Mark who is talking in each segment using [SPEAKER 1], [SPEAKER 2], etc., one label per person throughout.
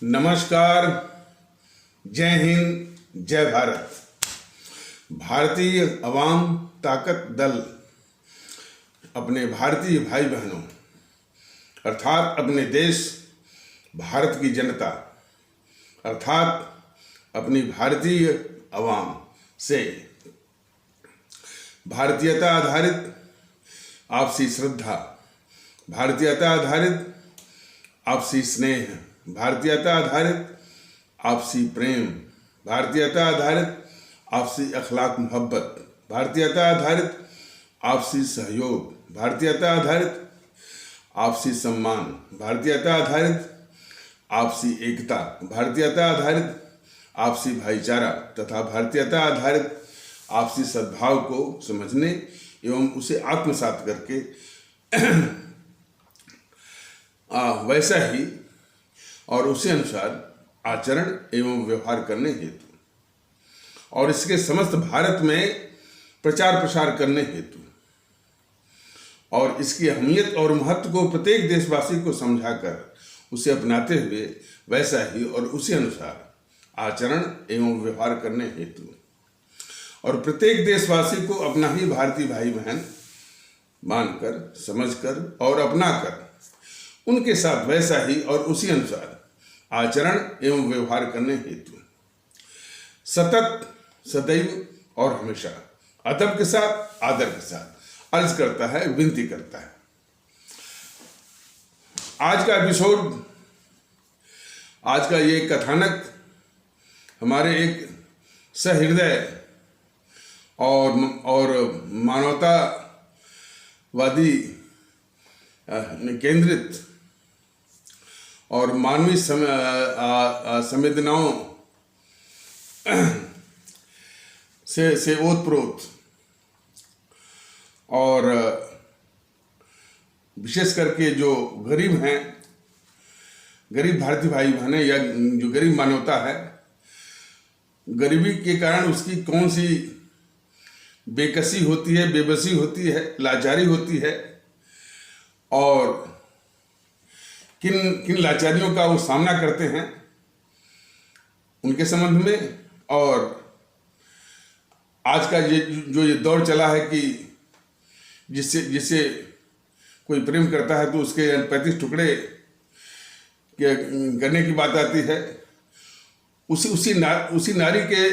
[SPEAKER 1] नमस्कार, जय हिंद, जय भारत। भारतीय अवाम ताकत दल अपने भारतीय भाई बहनों अर्थात अपने देश भारत की जनता अर्थात अपनी भारतीय अवाम से भारतीयता आधारित आपसी श्रद्धा, भारतीयता आधारित आपसी स्नेह, भारतीयता आधारित आपसी प्रेम, भारतीयता आधारित आपसी अखलाक मोहब्बत, भारतीयता आधारित आपसी सहयोग, भारतीयता आधारित आपसी सम्मान, भारतीयता आधारित आपसी एकता, भारतीयता आधारित आपसी भाईचारा तथा भारतीयता आधारित आपसी सद्भाव को समझने एवं उसे आत्मसात करके वैसा ही और उसी अनुसार आचरण एवं व्यवहार करने हेतु और इसके समस्त भारत में प्रचार प्रसार करने हेतु और इसकी अहमियत और महत्व को प्रत्येक देशवासी को समझाकर उसे अपनाते हुए वैसा ही और उसी अनुसार आचरण एवं व्यवहार करने हेतु और प्रत्येक देशवासी को अपना ही भारतीय भाई बहन मानकर, समझकर और अपनाकर उनके साथ वैसा ही और उसी अनुसार आचरण एवं व्यवहार करने हेतु सतत, सदैव और हमेशा अदब के साथ, आदर के साथ अर्ज करता है, विनती करता है। आज का एपिसोड, आज का ये कथानक हमारे एक सहृदय और मानवतावादी केंद्रित और मानवीय संवेदनाओं से ओतप्रोत और विशेष करके जो गरीब हैं, गरीब भारतीय भाई बहन या जो गरीब मानवता है, गरीबी के कारण उसकी कौन सी बेकसी होती है, बेबसी होती है, लाचारी होती है और किन लाचारियों का वो सामना करते हैं उनके संबंध में। और आज का ये दौर चला है कि जिससे कोई प्रेम करता है तो उसके 35 टुकड़े करने की बात आती है। उसी नारी के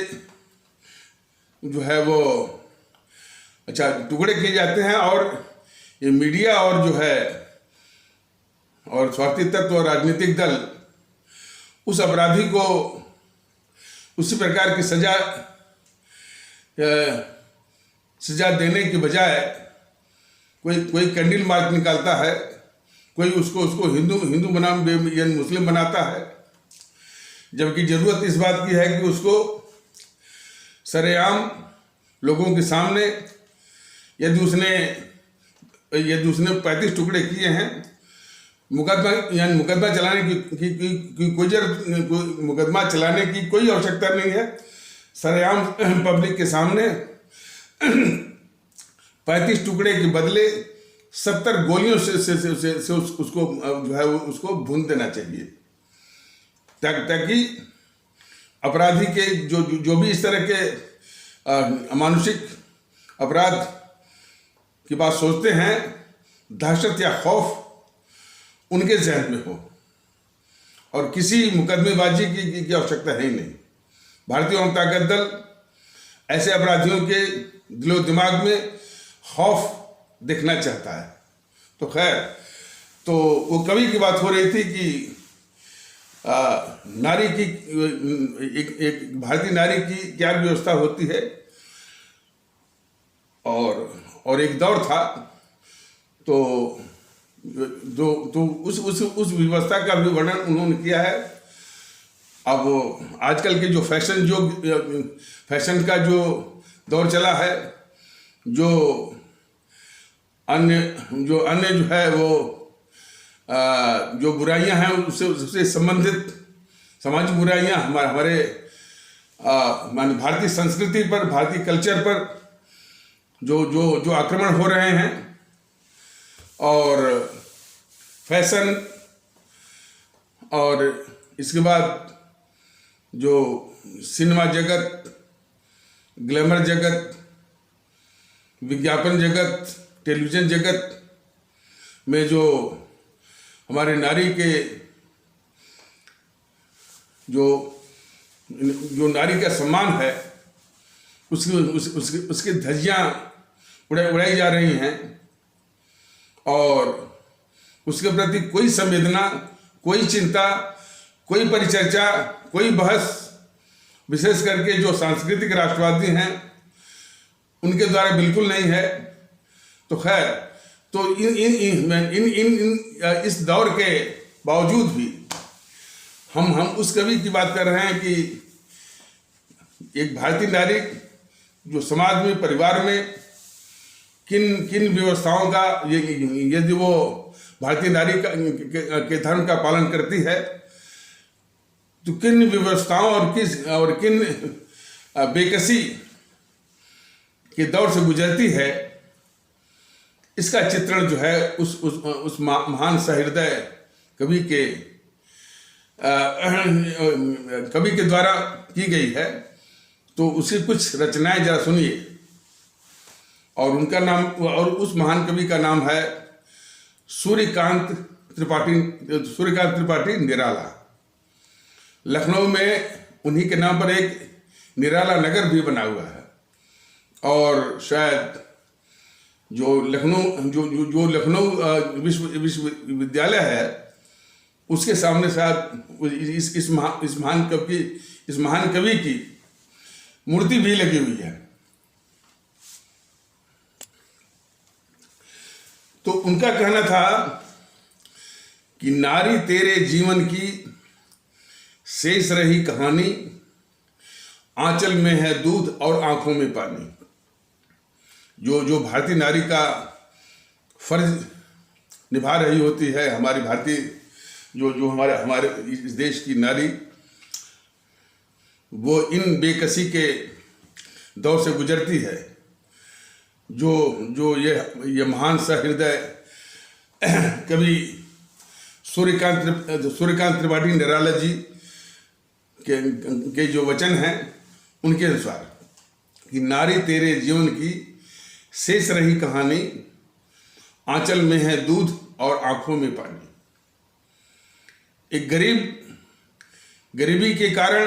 [SPEAKER 1] जो है वो टुकड़े किए जाते हैं और ये मीडिया और जो है और स्वार्थी तत्व और राजनीतिक दल उस अपराधी को उसी प्रकार की सजा देने के बजाय कोई कैंडल मार्च निकालता है, कोई उसको हिंदू बनाम या मुस्लिम बनाता है, जबकि जरूरत इस बात की है कि उसको सरेआम लोगों के सामने यदि उसने 35 टुकड़े किए हैं, मुकदमा चलाने की मुकदमा चलाने की कोई आवश्यकता नहीं है। सरेआम पब्लिक के सामने 35 टुकड़े के बदले 70 गोलियों से उसको जो है उसको भून देना चाहिए, ताकि अपराधी के जो भी इस तरह के अमानुषिक अपराध की बात सोचते हैं, दहशत या खौफ उनके जहन में हो और किसी मुकदमेबाजी की आवश्यकता है ही नहीं। भारतीय जनता दल ऐसे अपराधियों के दिलो दिमाग में खौफ देखना चाहता है। तो खैर, तो वो कवि की बात हो रही थी कि नारी की एक भारतीय नारी की क्या व्यवस्था होती है और एक दौर था तो उस व्यवस्था का भी वर्णन उन्होंने किया है। अब आजकल के जो फैशन का जो दौर चला है, जो अन्य जो है वो जो बुराइयां हैं उससे संबंधित सामाजिक बुराइयां हमारे भारतीय संस्कृति पर, भारतीय कल्चर पर जो आक्रमण हो रहे हैं और फैशन और इसके बाद जो सिनेमा जगत, ग्लैमर जगत, विज्ञापन जगत, टेलीविज़न जगत में जो हमारे नारी के जो नारी का सम्मान है उसकी धज्जियाँ उड़ाई जा रही हैं और उसके प्रति कोई संवेदना, कोई चिंता, कोई परिचर्चा, कोई बहस, विशेष करके जो सांस्कृतिक राष्ट्रवादी हैं उनके द्वारा बिल्कुल नहीं है। तो खैर, तो इस दौर के बावजूद भी हम उस कवि की बात कर रहे हैं कि एक भारतीय नारी जो समाज में, परिवार में किन व्यवस्थाओं का, यदि वो भारतीय नारी के धर्म का पालन करती है तो किन व्यवस्थाओं और किन बेकसी के दौर से गुजरती है, इसका चित्रण जो है उस महान सहृदय कवि के द्वारा की गई है। तो उसकी कुछ रचनाएं जरा सुनिए। और उनका नाम, और उस महान कवि का नाम है सूर्यकांत त्रिपाठी निराला। लखनऊ में उन्हीं के नाम पर एक निराला नगर भी बना हुआ है। और शायद जो लखनऊ विश्वविद्यालय है उसके सामने शायद इस महान कवि की मूर्ति भी लगी हुई है। तो उनका कहना था कि नारी तेरे जीवन की शेष रही कहानी, आंचल में है दूध और आंखों में पानी। जो भारतीय नारी का फर्ज निभा रही होती है, हमारी भारतीय जो हमारे इस देश की नारी, वो इन बेकसी के दौर से गुजरती है। जो ये महान सहृदय कवि सूर्यकांत त्रिपाठी निराला जी के जो वचन हैं उनके अनुसार कि नारी तेरे जीवन की शेष रही कहानी, आंचल में है दूध और आंखों में पानी। एक गरीबी के कारण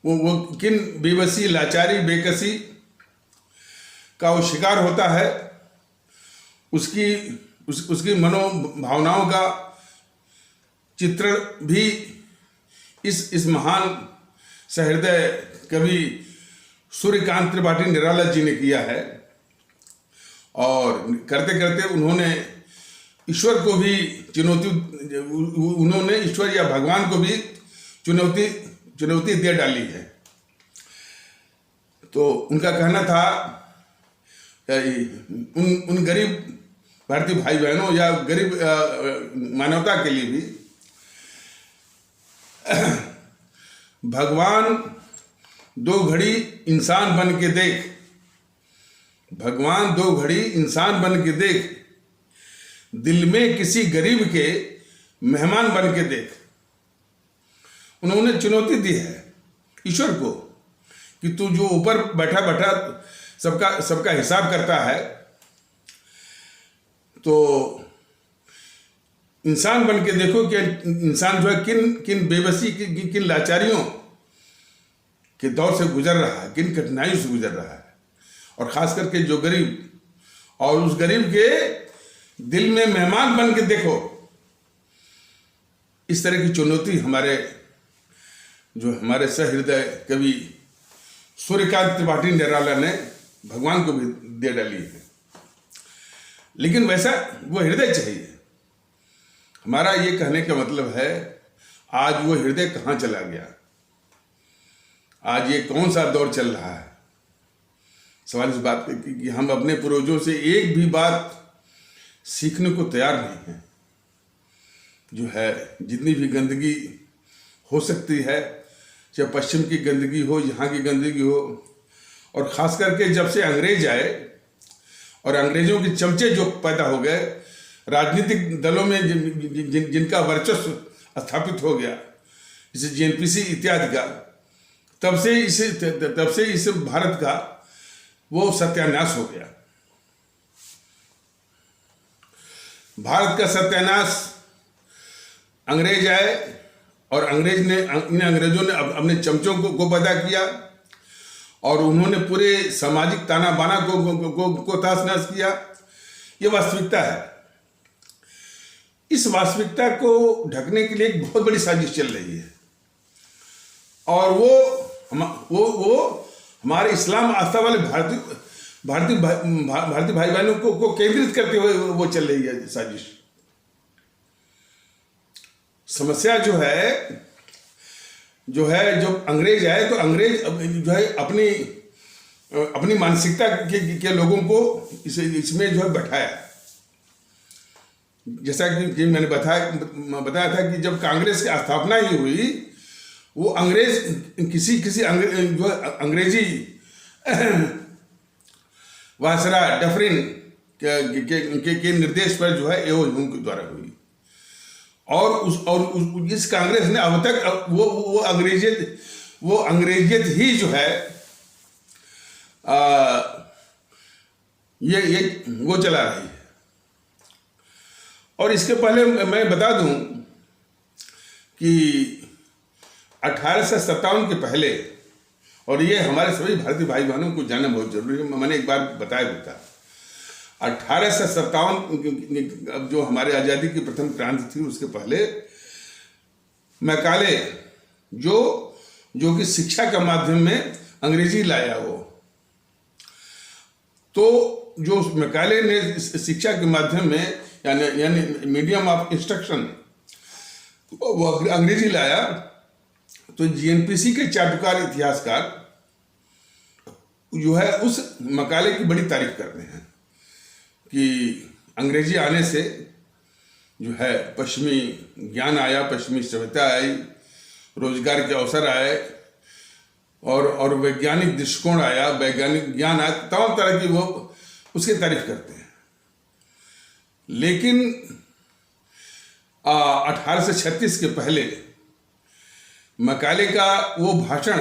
[SPEAKER 1] वो किन बेबसी, लाचारी, बेकसी का वो शिकार होता है, उसकी मनोभावनाओं का चित्रण भी इस महान सहृदय कवि सूर्यकांत त्रिपाठी निराला जी ने किया है। और करते करते उन्होंने ईश्वर को भी उन्होंने ईश्वर या भगवान को भी चुनौती दे डाली है। तो उनका कहना था उन गरीब भारतीय भाई बहनों या गरीब मानवता के लिए भी, भगवान दो घड़ी इंसान बन के देख, भगवान दो घड़ी इंसान बन के देख, दिल में किसी गरीब के मेहमान बन के देख। उन्होंने चुनौती दी है ईश्वर को कि तू जो ऊपर बैठा बैठा सबका हिसाब करता है, तो इंसान बन के देखो कि इंसान जो है किन बेबसी, किन लाचारियों के दौर से गुजर रहा है, किन कठिनाइयों से गुजर रहा है। और खास करके जो गरीब, और उस गरीब के दिल में मेहमान बन के देखो। इस तरह की चुनौती हमारे सहृदय कवि सूर्यकांत त्रिपाठी निराला ने भगवान को भी दे डाली है। लेकिन वैसा वो हृदय चाहिए। हमारा ये कहने का मतलब है, आज वो हृदय कहाँ चला गया, आज ये कौन सा दौर चल रहा है। सवाल इस बात पे कि हम अपने पूर्वजों से एक भी बात सीखने को तैयार नहीं हैं। जो है, जितनी भी गंदगी हो सकती है, चाहे पश्चिम की गंदगी हो, यहाँ की गंदगी हो, और ख़ास करके जब से अंग्रेज आए और अंग्रेजों के चमचे जो पैदा हो गए, राजनीतिक दलों में जिनका वर्चस्व स्थापित हो गया, जैसे जीएनपीसी इत्यादि का, तब से इस भारत का वो सत्यानाश हो गया। भारत का सत्यानाश अंग्रेज आए और इन अंग्रेजों ने अपने चमचों को पैदा किया और उन्होंने पूरे सामाजिक ताना बाना को तहस नहस किया। ये वास्तविकता है। इस वास्तविकता को ढकने के लिए एक बहुत बड़ी साजिश चल रही है और वो हमारे इस्लाम आस्था वाले भारतीय भाई बहनों को केंद्रित करते हुए वो चल रही है साजिश। समस्या जो है अंग्रेज आए तो अंग्रेज जो है अपनी मानसिकता के लोगों को इसमें जो है बैठाया। जैसा कि मैंने बताया था कि जब कांग्रेस की स्थापना ही हुई, वो अंग्रेज किसी अंग्रेजी वायसराय डफरिन के निर्देश पर जो है एओ ह्यूम के द्वारा हुई और इस कांग्रेस ने अब तक वो अंग्रेजियत ही जो है ये वो चला रही है। और इसके पहले मैं बता दूं कि 1857 के पहले, और ये हमारे सभी भारतीय भाई बहनों को जानना बहुत जरूरी है, मैंने एक बार बताया भी था। 1857 जो हमारे आज़ादी की प्रथम क्रांति थी, उसके पहले मैकाले जो कि शिक्षा के माध्यम में अंग्रेजी लाया, वो तो जो मैकाले ने शिक्षा के माध्यम में यानी मीडियम ऑफ इंस्ट्रक्शन वो अंग्रेजी लाया, तो जीएनपीसी के चाटुकार इतिहासकार जो है उस मकाले की बड़ी तारीफ करते हैं कि अंग्रेजी आने से जो है पश्चिमी ज्ञान आया, पश्चिमी सभ्यता आई, रोजगार के अवसर आए और वैज्ञानिक दृष्टिकोण आया, वैज्ञानिक ज्ञान आया, तमाम तरह की वो उसकी तारीफ करते हैं। लेकिन 1836 के पहले मैकाले का वो भाषण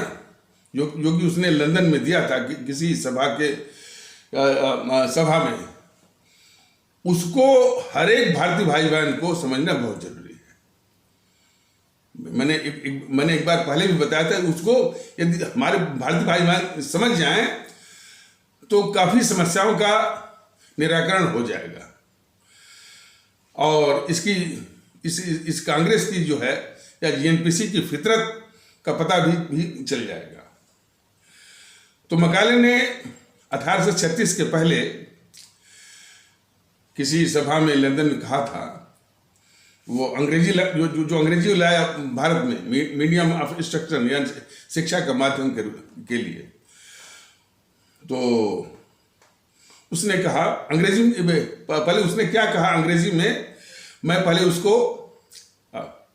[SPEAKER 1] जो कि उसने लंदन में दिया था कि किसी सभा में, उसको हर एक भारतीय भाई बहन को समझना बहुत जरूरी है। मैंने एक बार पहले भी बताया था, उसको यदि हमारे भारतीय भाई बहन समझ जाएं तो काफी समस्याओं का निराकरण हो जाएगा और इस कांग्रेस की जो है या जीएनपीसी की फितरत का पता भी चल जाएगा। तो मैकाले ने 1836 के पहले किसी सभा में लंदन में कहा था, वो अंग्रेजी जो अंग्रेजी लाया भारत में मीडियम ऑफ इंस्ट्रक्शन यानी शिक्षा का माध्यम के लिए, तो उसने कहा अंग्रेजी में, पहले उसने क्या कहा अंग्रेजी में, मैं पहले उसको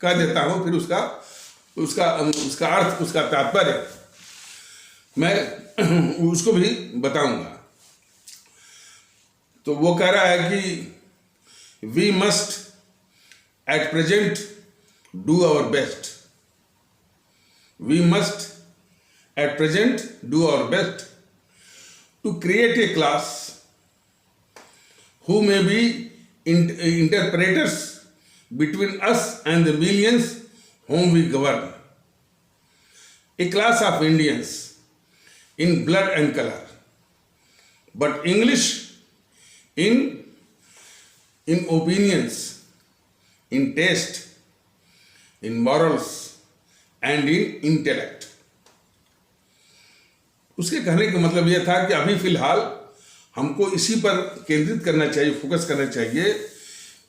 [SPEAKER 1] कह देता हूं, फिर उसका अर्थ, उसका तात्पर्य मैं उसको भी बताऊंगा। तो वो कह रहा है कि we must at present do our best, we must at present do our best to create a class who may be interpreters between us and the millions whom we govern, a class of Indians in blood and color, but English in opinions, in taste, in morals and in intellect. उसके कहने का मतलब यह था कि अभी फिलहाल हमको इसी पर केंद्रित करना चाहिए, फोकस करना चाहिए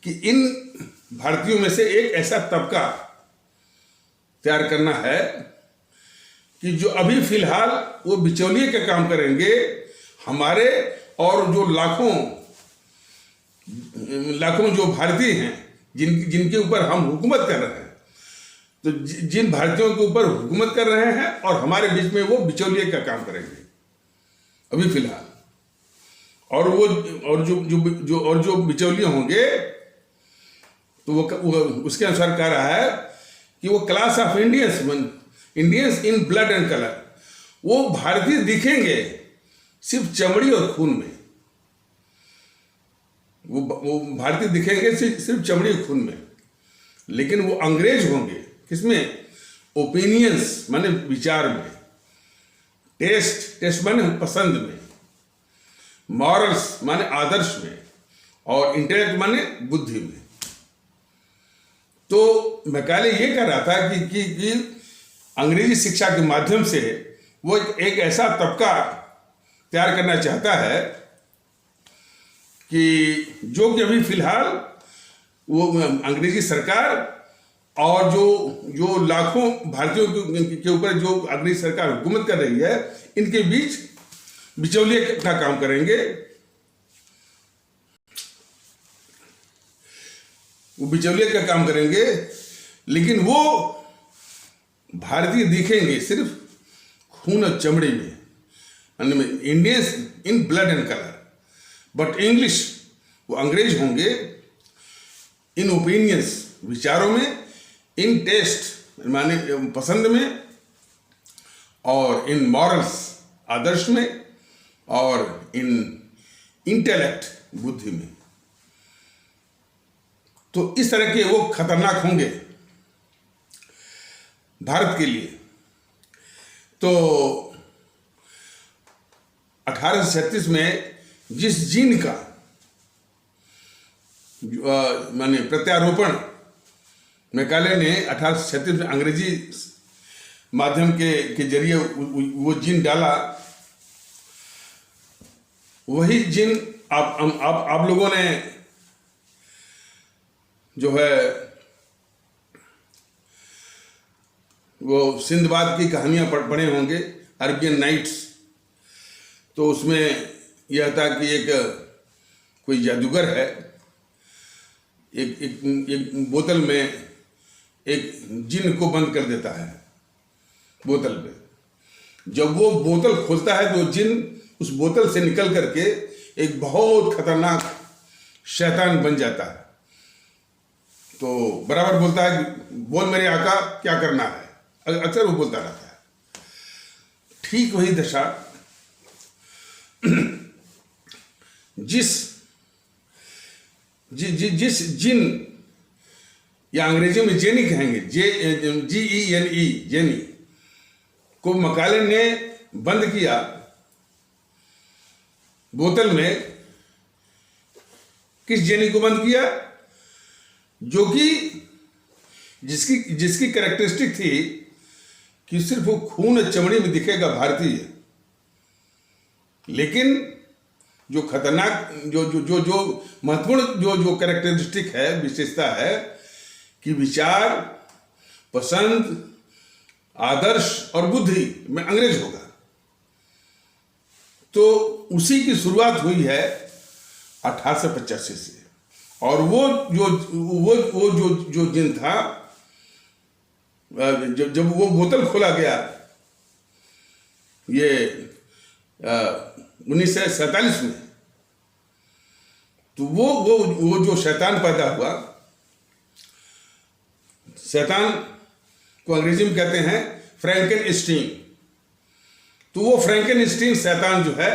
[SPEAKER 1] कि इन भारतीयों में से एक ऐसा तबका तैयार करना है कि जो अभी फिलहाल वो बिचौलिए का काम करेंगे हमारे, और जो लाखों जो भारतीय हैं जिनके ऊपर हम हुकूमत कर रहे हैं, तो जिन भारतीयों के ऊपर हुकूमत कर रहे हैं और हमारे बीच में वो बिचौलिए का काम करेंगे अभी फिलहाल। और जो बिचौलिए होंगे तो वो उसके अनुसार कह रहा है कि वो class of Indians in blood and colour, वो भारतीय दिखेंगे सिर्फ चमड़ी और खून में, वो भारतीय दिखेंगे सिर्फ चमड़ी और खून में, लेकिन वो अंग्रेज होंगे किसमें? ओपिनियंस माने विचार में, टेस्ट माने पसंद में, मॉरल्स माने आदर्श में, और इंटेलेक्ट माने बुद्धि में। तो मैकाले ये कह रहा था कि अंग्रेजी शिक्षा के माध्यम से वो एक ऐसा तबका तैयार करना चाहता है कि जो कि अभी फिलहाल वो अंग्रेजी सरकार और जो लाखों भारतीयों के ऊपर जो अंग्रेजी सरकार हुकूमत कर रही है, इनके बीच बिचौलिए का काम करेंगे। वो बिचौलिए का काम करेंगे, लेकिन वो भारतीय दिखेंगे सिर्फ खून और चमड़ी में, Indians in blood and colour, but English, वो अंग्रेज होंगे इन ओपिनियंस, विचारों में, इन टेस्ट माने पसंद में, और इन मॉरल्स, आदर्श में, और इन इंटेलेक्ट, बुद्धि में। तो इस तरह के वो खतरनाक होंगे भारत के लिए। तो 1836 में जिस जीन का माने प्रत्यारोपण मैकाले ने 1836 में अंग्रेजी माध्यम के जरिए वो जीन डाला, वही जीन आप लोगों ने जो है वो सिंदबाद की कहानियां पढ़े होंगे, अरबियन नाइट्स। तो उसमें यह था कि एक कोई जादूगर है, एक बोतल में एक जिन को बंद कर देता है बोतल में। जब वो बोतल खोलता है तो जिन उस बोतल से निकल करके एक बहुत खतरनाक शैतान बन जाता है। तो बराबर बोलता है कि बोल मेरे आका क्या करना है, अक्सर वो बोलता रहता है। ठीक वही दशा जिस जिन, या अंग्रेजी में जेनी कहेंगे, GENE, जेनी को मैकाले ने बंद किया बोतल में। किस जेनी को बंद किया? जो कि जिसकी कैरेक्टरिस्टिक थी कि सिर्फ वो खून चमड़ी में दिखेगा भारतीय, लेकिन जो खतरनाक जो महत्वपूर्ण जो कैरेक्टरिस्टिक है, विशेषता है कि विचार, पसंद, आदर्श और बुद्धि में अंग्रेज होगा। तो उसी की शुरुआत हुई है 1885 से। और वो जो जिन था, जब वो बोतल खोला गया ये 1947 में, तो वो जो शैतान पैदा हुआ, शैतान को अंग्रेजी में कहते हैं फ्रैंकेनस्टीन। तो वो फ्रैंकेनस्टीन शैतान जो है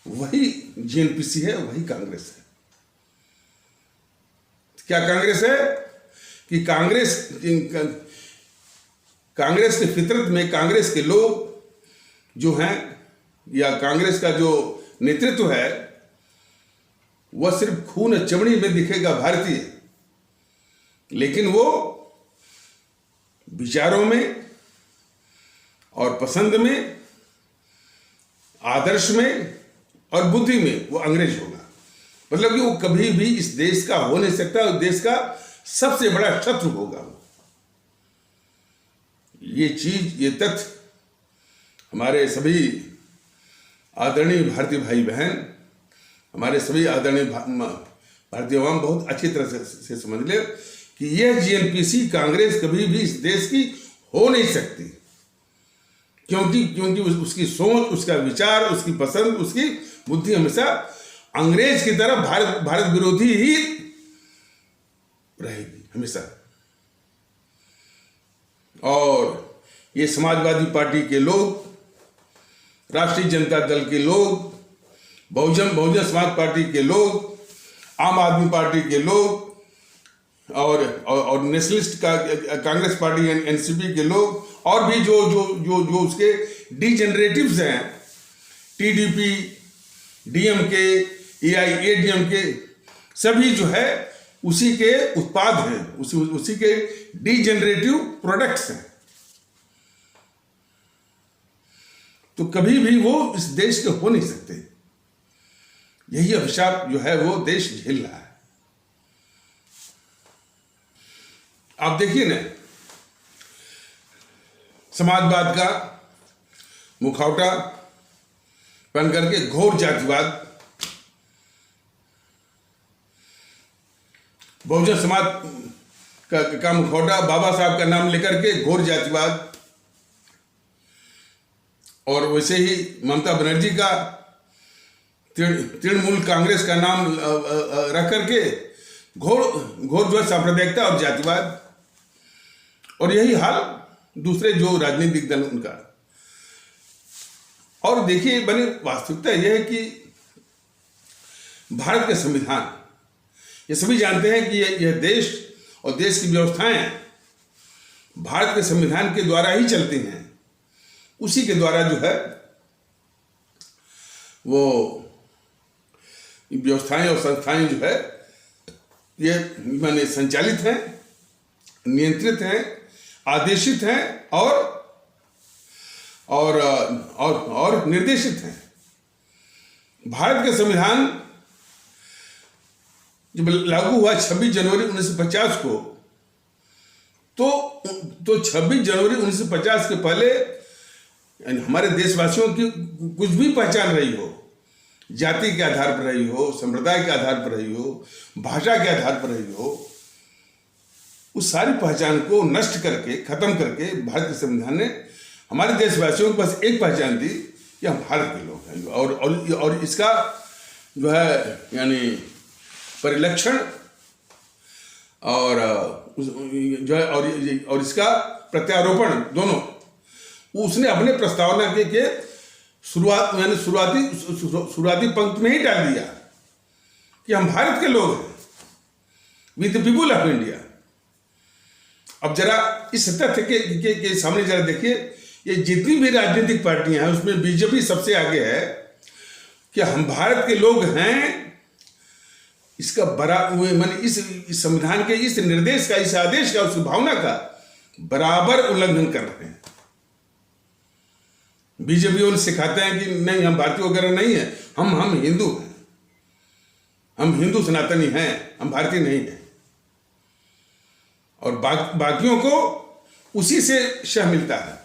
[SPEAKER 1] वही जीएनपीसी है, वही कांग्रेस है। क्या कांग्रेस है? कि कांग्रेस के फितरत में कांग्रेस के लोग जो हैं, या कांग्रेस का जो नेतृत्व है, वह सिर्फ खून और चमड़ी में दिखेगा भारतीय, लेकिन वो विचारों में और पसंद में, आदर्श में और बुद्धि में वो अंग्रेज होगा। मतलब कि वो कभी भी इस देश का हो नहीं सकता, उस देश का सबसे बड़ा शत्रु होगा। ये चीज, ये तथ्य हमारे सभी आदरणीय भारतीय भाई बहन, हमारे सभी आदरणीय भारतीय आवाम बहुत अच्छी तरह से समझ ले कि यह जीएनपीसी कांग्रेस कभी भी इस देश की हो नहीं सकती, क्योंकि उसकी सोच, उसका विचार, उसकी पसंद, उसकी बुद्धि हमेशा अंग्रेज की तरह भारत विरोधी ही रहेगी हमेशा। और ये समाजवादी पार्टी के लोग, राष्ट्रीय जनता दल के लोग, बहुजन समाज पार्टी के लोग, आम आदमी पार्टी के लोग और नेशनलिस्ट का कांग्रेस पार्टी एनसीपी के लोग, और भी जो जो जो जो उसके डिजेनरेटिव्स हैं, टीडीपी, डीएमके, एआईएडीएमके, सभी जो है उसी के उत्पाद हैं, उसी के डिजेनरेटिव प्रोडक्ट्स हैं। तो कभी भी वो इस देश के हो नहीं सकते। यही अभिशाप जो है वो देश झेल रहा है। आप देखिए ना, समाजवाद का मुखौटा पहन करके घोर जातिवाद, बहुजन समाज का मुखौटा बाबा साहब का नाम लेकर के घोर जातिवाद, और वैसे ही ममता बनर्जी का तृणमूल कांग्रेस का नाम रख करके घोर जो है सांप्रदायिकता और जातिवाद, और यही हाल दूसरे जो राजनीतिक दल उनका। और देखिए बनी वास्तविकता यह है कि भारत का संविधान, ये सभी जानते हैं कि यह देश और देश की व्यवस्थाएं भारत के संविधान के द्वारा ही चलती हैं। उसी के द्वारा जो है वो व्यवस्थाएं और संस्थाएं जो है ये माने संचालित हैं, नियंत्रित हैं, आदेशित हैं और निर्देशित हैं। भारत का संविधान जब लागू हुआ 26 जनवरी 1950 को, तो 26 जनवरी 1950 के पहले हमारे देशवासियों की कुछ भी पहचान रही हो, जाति के आधार पर रही हो, संप्रदाय के आधार पर रही हो, भाषा के आधार पर रही हो, उस सारी पहचान को नष्ट करके, खत्म करके भारत के संविधान ने हमारे देशवासियों को बस एक पहचान दी कि हम भारत के लोग हैं। और इसका जो है यानी परिलक्षण और जो है और इसका प्रत्यारोपण दोनों उसने अपने प्रस्तावना के शुरुआती पंक्ति में ही डाल दिया कि हम भारत के लोग हैं, with the people of India. अब जरा इस तथ्य के सामने जरा देखिए, ये जितनी भी राजनीतिक पार्टियां हैं उसमें बीजेपी सबसे आगे है कि हम भारत के लोग हैं। इसका माने इस संविधान के इस निर्देश का, इस आदेश का, उस भावना का बराबर उल्लंघन कर रहे हैं। बीजेपी वाले सिखाते हैं कि नहीं हम भारतीय वगैरह नहीं है, हम हिंदू हैं, हम हिंदू सनातनी हैं, हम भारतीय नहीं हैं। और बाकियों को उसी से शह मिलता है।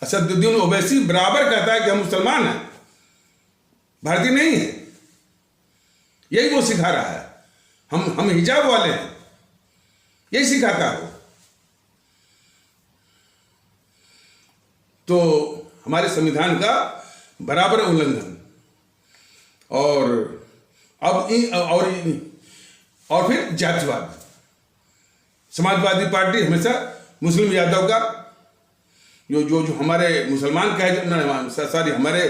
[SPEAKER 1] असदुद्दीन ओवैसी बराबर कहता है कि हम मुसलमान हैं, भारतीय नहीं है। यही वो सिखा रहा है, हम हिजाब वाले हैं, यही सिखाता हो। तो हमारे संविधान का बराबर उल्लंघन। और फिर जातिवाद। समाजवादी पार्टी हमेशा मुस्लिम यादव का जो हमारे मुसलमान कहे, हमारे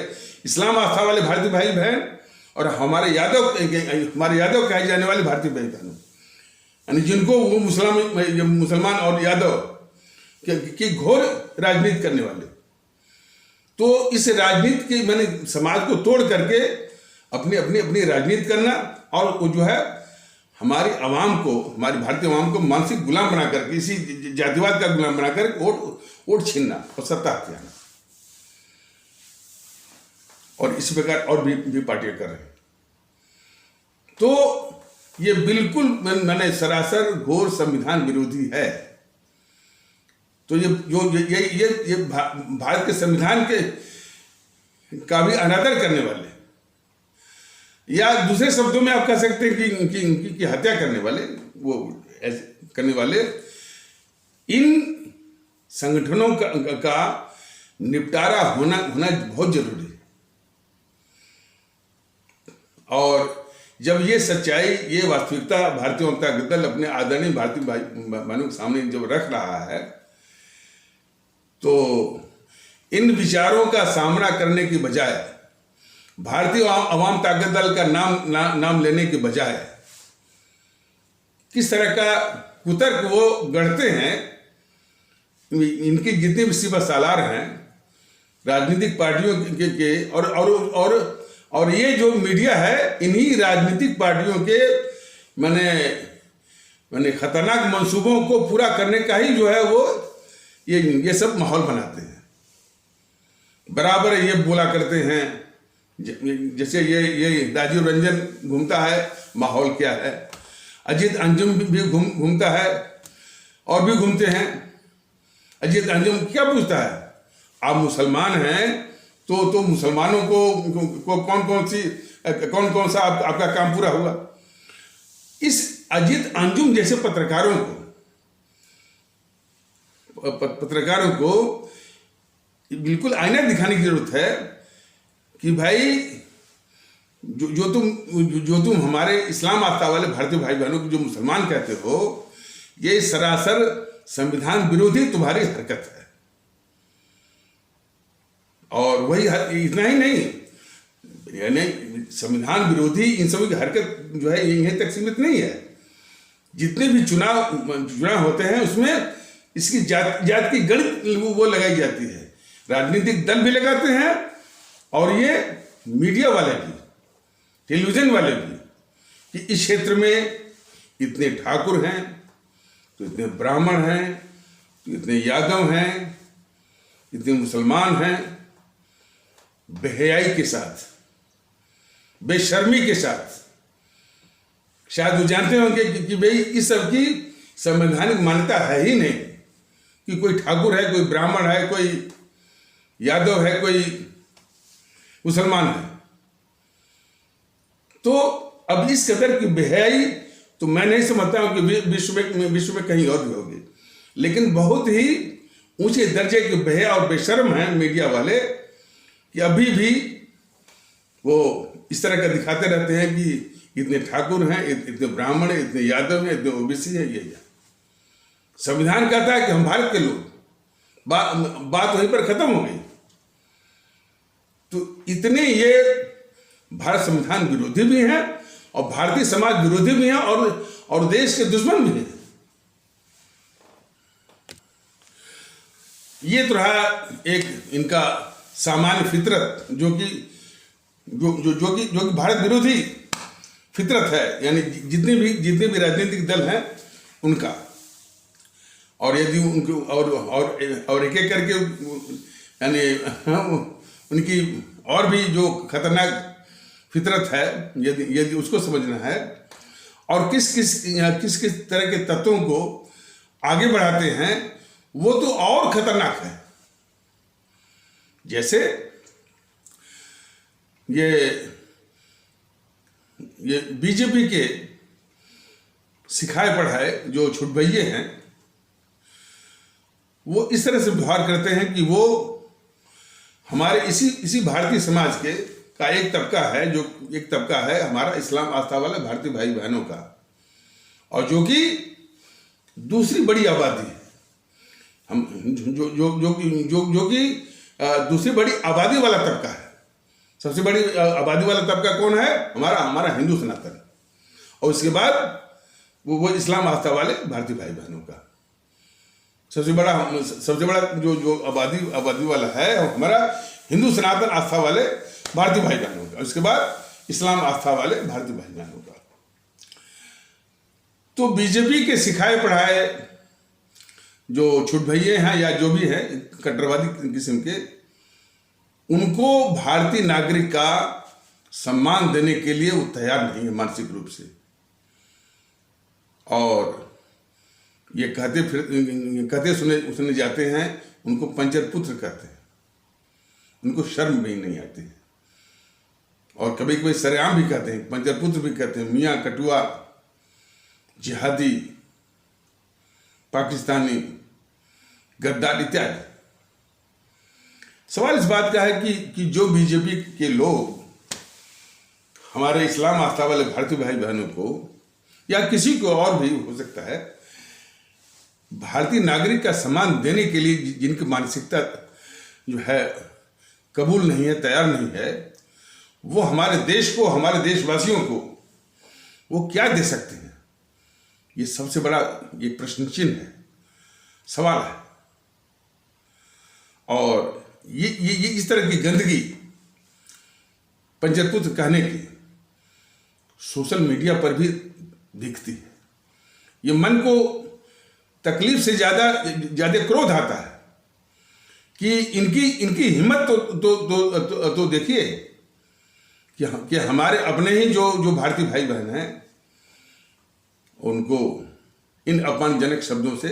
[SPEAKER 1] इस्लाम आस्था वाले भारतीय भाई बहन और हमारे यादव कहे जाने वाले भारतीय भाई बहनों, यानी जिनको वो मुसलमान और यादव की घोर राजनीति करने वाले, तो इस राजनीति के मैंने समाज को तोड़ करके अपनी राजनीति करना, और वो जो है हमारी भारतीय आवाम को मानसिक गुलाम बना करके, इसी जातिवाद का गुलाम बनाकर वोट छीनना और सत्ता हथियाना। और इस प्रकार और भी पार्टियां कर रहे हैं। तो ये बिल्कुल मैंने सरासर घोर संविधान विरोधी है। तो ये भारत के संविधान का भी अनादर करने वाले, या दूसरे शब्दों में आप कह सकते हैं कि हत्या करने वाले, वो करने वाले इन संगठनों का निपटारा होना बहुत जरूरी है। और जब ये सच्चाई, ये वास्तविकता भारतीय जनता दल अपने आदरणीय भारतीय भाइयों के सामने जब रख रहा है, तो इन विचारों का सामना करने की बजाय, भारतीय अवाम ताकत दल का नाम लेने के बजाय किस तरह का कुतर्क वो गढ़ते हैं। इनके जितने भी सिपह सालार हैं राजनीतिक पार्टियों के और ये जो मीडिया है, इन्हीं राजनीतिक पार्टियों के मैंने खतरनाक मंसूबों को पूरा करने का ही जो है वो ये सब माहौल बनाते हैं। बराबर ये बोला करते हैं, जैसे ये राजीव रंजन घूमता है, माहौल क्या है। अजीत अंजुम भी घूमता है और भी घूमते हैं। अजीत अंजुम क्या पूछता है, आप मुसलमान हैं तो मुसलमानों को कौन कौन सा आपका काम पूरा हुआ। इस अजीत अंजुम जैसे पत्रकारों को बिल्कुल आईना दिखाने की जरूरत है कि भाई जो तुम हमारे इस्लाम आस्था वाले भारतीय भाई बहनों को जो मुसलमान कहते हो, ये सरासर संविधान विरोधी तुम्हारी हरकत है। और वही इतना ही नहीं, यानी संविधान विरोधी इन सभी की हरकत जो है यहीं तक सीमित नहीं है। जितने भी चुनाव होते हैं उसमें इसकी जात की गणित वो लगाई जाती है। राजनीतिक दल भी लगाते हैं और ये मीडिया वाले भी, टेलीविजन वाले भी, कि इस क्षेत्र में इतने ठाकुर हैं तो इतने ब्राह्मण हैं तो इतने यादव हैं, इतने मुसलमान हैं। बेहयाई के साथ, बेशर्मी के साथ, शायद वो जानते होंगे कि भाई इस सब की संवैधानिक मान्यता है ही नहीं कि कोई ठाकुर है, कोई ब्राह्मण है, कोई यादव है, कोई मुसलमान है। तो अब इस कदर की बेहयाई तो मैं नहीं समझता हूं कि विश्व में कहीं और भी होगी, लेकिन बहुत ही ऊंचे दर्जे के बेहया और बेशर्म हैं मीडिया वाले कि अभी भी वो इस तरह का दिखाते रहते हैं कि इतने ठाकुर हैं, इतने ब्राह्मण हैं, इतने यादव हैं, इतने ओबीसी हैं। ये संविधान कहता है कि हम भारत के लोग, बात वहीं पर खत्म हो गई। तो इतने ये भारत संविधान विरोधी भी हैं और भारतीय समाज विरोधी भी हैं और देश के दुश्मन भी हैं। ये तो रहा एक इनका सामान्य फितरत, जो कि भारत विरोधी फितरत है, यानी जितने भी राजनीतिक दल हैं उनका। और यदि उनको और एक करके यानी उनकी और भी जो खतरनाक फितरत है, यदि उसको समझना है और किस किस तरह के तत्वों को आगे बढ़ाते हैं, वो तो और खतरनाक है। जैसे ये बीजेपी के सिखाए पढ़ाए जो छुटभइये हैं, वो इस तरह से व्यवहार करते हैं कि वो हमारे इसी भारतीय समाज का एक तबका है हमारा इस्लाम आस्था वाले भारतीय भाई बहनों का, और जो कि दूसरी बड़ी आबादी है। हम जो कि दूसरी बड़ी आबादी वाला तबका है। सबसे बड़ी आबादी वाला तबका कौन है? हमारा हिंदू सनातन, और उसके बाद वो इस्लाम आस्था वाले भारतीय भाई बहनों का सबसे बड़ा जो आबादी वाला है हमारा हिंदू सनातन आस्था वाले भारतीय भाई बहनों का, उसके बाद इस्लाम आस्था वाले भारतीय भाई बहनों का। तो बीजेपी के सिखाए पढ़ाए जो छुटभइये हैं या जो भी है कट्टरवादी किस्म के, उनको भारतीय नागरिक का सम्मान देने के लिए वो तैयार नहीं है मानसिक रूप से। और ये कहते सुने जाते हैं, उनको पंचर पुत्र कहते हैं, उनको शर्म भी नहीं आती है। और कभी कभी सरेआम भी कहते हैं, पंचर पुत्र भी कहते हैं, मियाँ कटुआ, जिहादी, पाकिस्तानी, गद्दार इत्यादि। सवाल इस बात का है कि जो बीजेपी के लोग हमारे इस्लाम आस्था वाले भारतीय भाई बहनों को या किसी को और भी हो सकता है भारतीय नागरिक का सम्मान देने के लिए जिनकी मानसिकता जो है कबूल नहीं है, तैयार नहीं है, वो हमारे देश को, हमारे देशवासियों को वो क्या दे सकते हैं? ये सबसे बड़ा एक प्रश्न चिन्ह है, सवाल है। और ये इस तरह की गंदगी पंचरपुत्र कहने की सोशल मीडिया पर भी दिखती है। ये मन को तकलीफ से ज्यादा क्रोध आता है कि इनकी हिम्मत तो देखिए कि हमारे अपने ही जो भारतीय भाई बहन हैं उनको इन अपमानजनक शब्दों से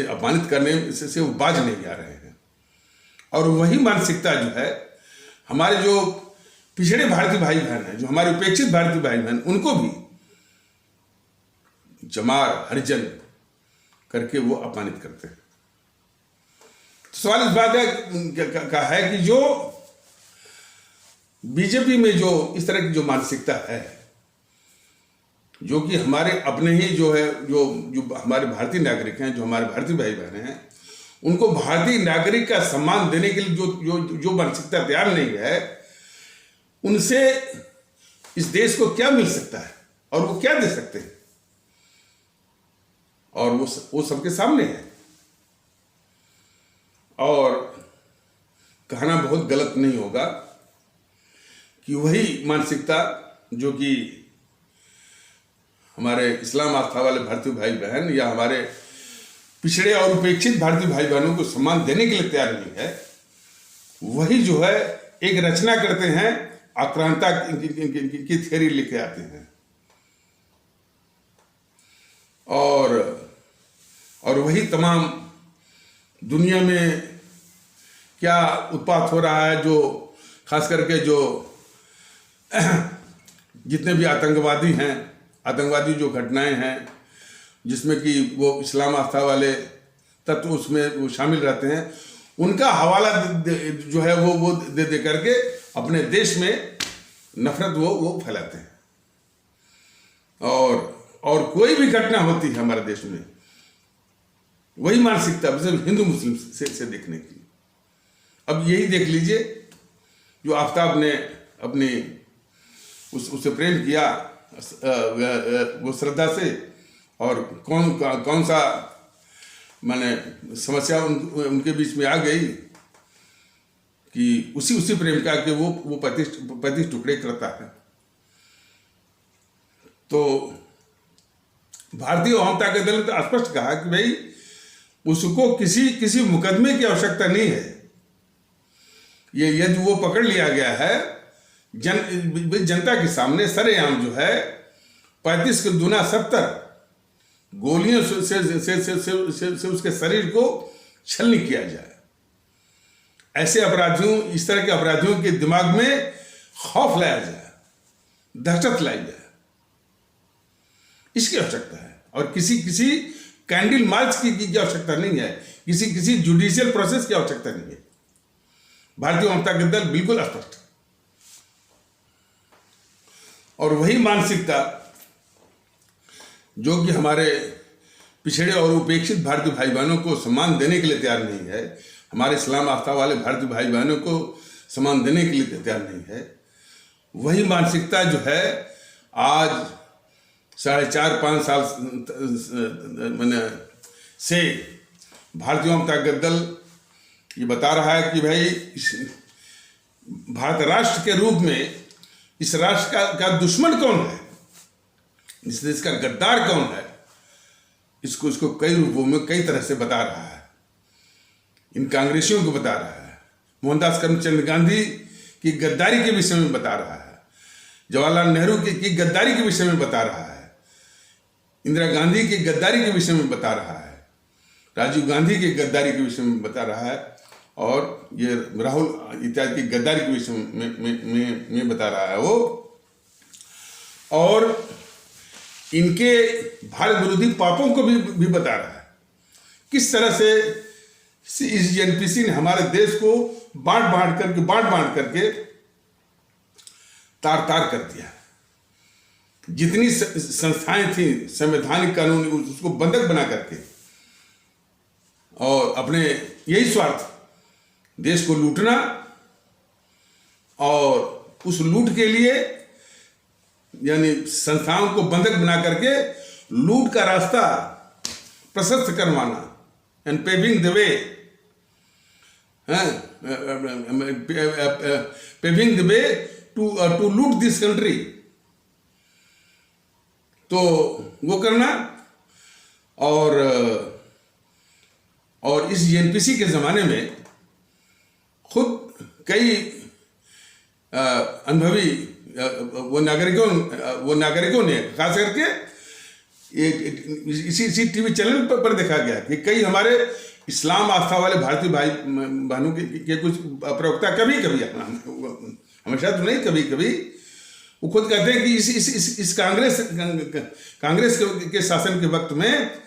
[SPEAKER 1] अपमानित करने से वो बाज नहीं आ रहे हैं। और वही मानसिकता जो है हमारे जो पिछड़े भारतीय भाई बहन हैं, जो हमारे उपेक्षित भारतीय भाई बहन, उनको भी जमार, हरिजन करके वो अपमानित करते हैं। तो सवाल इस बात का है कि जो बीजेपी में जो इस तरह की जो मानसिकता है, जो कि हमारे अपने ही जो है जो हमारे भारतीय नागरिक हैं, जो हमारे भारतीय भाई बहन हैं, उनको भारतीय नागरिक का सम्मान देने के लिए जो मानसिकता तैयार नहीं है, उनसे इस देश को क्या मिल सकता है और वो क्या दे सकते हैं? और वो सबके सामने है। और कहना बहुत गलत नहीं होगा कि वही मानसिकता जो कि हमारे इस्लाम आस्था वाले भारतीय भाई बहन या हमारे पिछड़े और उपेक्षित भारतीय भाई बहनों को सम्मान देने के लिए तैयार नहीं है, वही जो है एक रचना करते हैं, आक्रांता की थ्योरी लेके आते हैं। और वही तमाम दुनिया में क्या उत्पात हो रहा है, जो खास करके जो जितने भी आतंकवादी हैं, आतंकवादी जो घटनाएं हैं जिसमें कि वो इस्लाम आस्था वाले तत्व उसमें वो शामिल रहते हैं, उनका हवाला जो है वो दे करके अपने देश में नफरत वो फैलाते हैं। और कोई भी घटना होती है हमारे देश में, वही मानसिकता सिर्फ हिंदू मुस्लिम से देखने की। अब यही देख लीजिए, जो आफ्ताब ने अपनी उससे प्रेम किया वो श्रद्धा से, और कौन सा माने समस्या उनके बीच में आ गई कि उसी प्रेम का कि वो 35 टुकड़े करता है। तो भारतीय वाम ताकत दल ने तो स्पष्ट कहा कि भाई उसको किसी मुकदमे की आवश्यकता नहीं है। ये यदि वो पकड़ लिया गया है जनता के सामने सरेआम जो है 35 के दूना 70 गोलियों से उसके शरीर को छलनी किया जाए। ऐसे अपराधियों, इस तरह के अपराधियों के दिमाग में खौफ लाया जाए, दहशत लाई जाए, इसकी आवश्यकता है। और किसी कैंडल मार्च की आवश्यकता नहीं है, किसी जुडिशियल प्रोसेस की आवश्यकता नहीं है। भारतीय जनता दल बिल्कुल स्पष्ट। और वही मानसिकता जो कि हमारे पिछड़े और उपेक्षित भारतीय भाई बहनों को सम्मान देने के लिए तैयार नहीं है, हमारे इस्लाम आस्था वाले भारतीय भाई बहनों को सम्मान देने के लिए तैयार नहीं है, वही मानसिकता जो है आज 4.5-5 साल मैंने से भारतीय जनता दल ये बता रहा है कि भाई भारत राष्ट्र के रूप में इस राष्ट्र का दुश्मन कौन है, इस देश का गद्दार कौन है, इसको कई रूपों में कई तरह से बता रहा है। इन कांग्रेसियों को बता रहा है, मोहनदास करमचंद गांधी की गद्दारी के विषय में बता रहा है, जवाहरलाल नेहरू की गद्दारी के विषय में बता रहा है, इंदिरा गांधी की गद्दारी के विषय में बता रहा है, राजीव गांधी की गद्दारी के विषय में बता रहा है, और ये राहुल इत्यादि की गद्दारी के विषय में बता रहा है वो। और इनके भारत विरोधी पापों को भी बता रहा है, किस तरह से इस एनपीसी ने हमारे देश को बांट करके तार कर दिया। जितनी संस्थाएं थी संवैधानिक कानून, उसको बंधक बना करके और अपने यही स्वार्थ, देश को लूटना, और उस लूट के लिए यानी संस्थाओं को बंधक बना करके लूट का रास्ता प्रशस्त करवाना, and paving the way, paving the way to loot this country, तो वो करना। और इस जेएनपीसी के ज़माने में खुद कई अनुभवी वो नागरिकों ने खास करके इसी टीवी चैनल पर देखा गया कि कई हमारे इस्लाम आस्था वाले भारतीय भाई बहनों के कुछ प्रवक्ता कभी कभी, हमेशा तो नहीं, कभी कभी वो खुद कहते हैं कि इस कांग्रेस के शासन के वक्त में